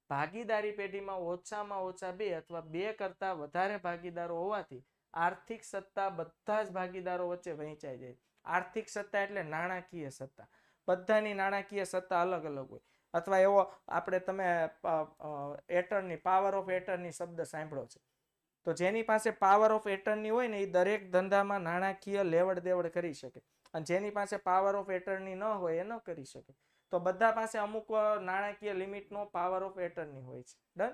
ભાગીદારી પેઢીમાં ઓછામાં ઓછા 2 અથવા 2 કરતા વધારે ભાગીદારો હોવાથી આર્થિક સત્તા બધા જ ભાગીદારો વચ્ચે વહેંચાઈ જાય. આર્થિક સત્તા એટલે નાણાકીય સત્તા. બધાની નાણાકીય સત્તા અલગ અલગ હોય. અથવા એવો આપણે તમે એટર્ની, પાવર ઓફ એટર્ની શબ્દ સાંભળ્યો છે. તો જેની પાસે પાવર ઓફ એટર્ની હોય ને એ દરેક ધંધામાં નાણાકીય લેવડ દેવડ કરી શકે, અને જેની પાસે પાવર ઓફ એટર્ની ન હોય એ ન કરી શકે. તો બધા પાસે અમુક નાણાકીય લિમિટનો પાવર ઓફ એટર્ની હોય છે. ડન.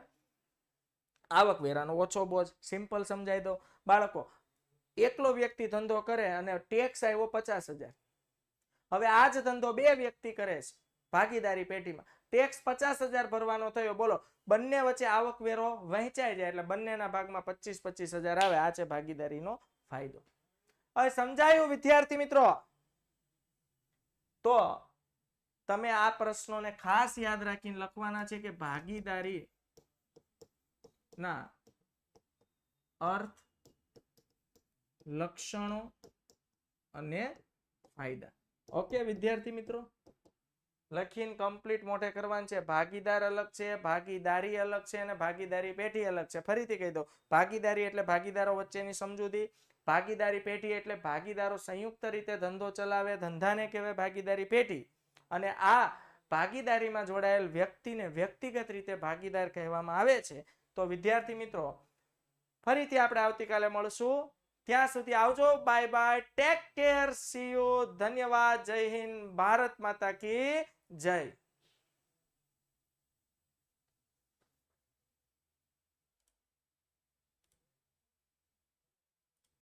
આવકવેરાનો ઓછો બોજ, સિમ્પલ સમજાઈ દો બાળકો. એકલો વ્યક્તિ ધંધો કરે અને ટેક્સ આવ્યો 50,000. હવે આ જ ધંધો 2 વ્યક્તિ કરે છે ભાગીદારી પેઢીમાં, ટેક્સ 50,000 ભરવાનો થયો. બોલો, બંને વચ્ચે આવકવેરો વહેંચાઈ જાય એટલે બંનેના ભાગમાં 25,000 આવે. આ છે ભાગીદારીનો ફાયદો. હવે સમજાયું વિદ્યાર્થી મિત્રો? તો તમે આ પ્રશ્નોને ખાસ યાદ રાખીને લખવાના છે કે ભાગીદારી ના અર્થ લક્ષણો અને ફાયદા. ઓકે વિદ્યાર્થી મિત્રો, લખીને કમ્પ્લીટ મોઢે કરવાનું છે. ભાગીદાર અલગ છે, ભાગીદારી અલગ છે અને ભાગીદારી પેઢી અલગ છે. ફરીથી કહી દો, ભાગીદારી એટલે ભાગીદારો વચ્ચેની સમજૂતી, ભાગીદારી પેઢી એટલે ભાગીદારો સંયુક્ત રીતે ધંધો ચલાવે, ધંધાને કહેવાય ભાગીદારી પેઢી. અને આ ભાગીદારીમાં જોડાયેલ વ્યક્તિને વ્યક્તિગત રીતે ભાગીદાર કહેવામાં આવે છે. તો વિદ્યાર્થી મિત્રો, ફરીથી આપણે આવતીકાલે મળશું. ત્યાં સુધી આવજો. Bye bye, take care, C you, ધન્યવાદ, જય હિન્દ, ભારત માતા કી જય.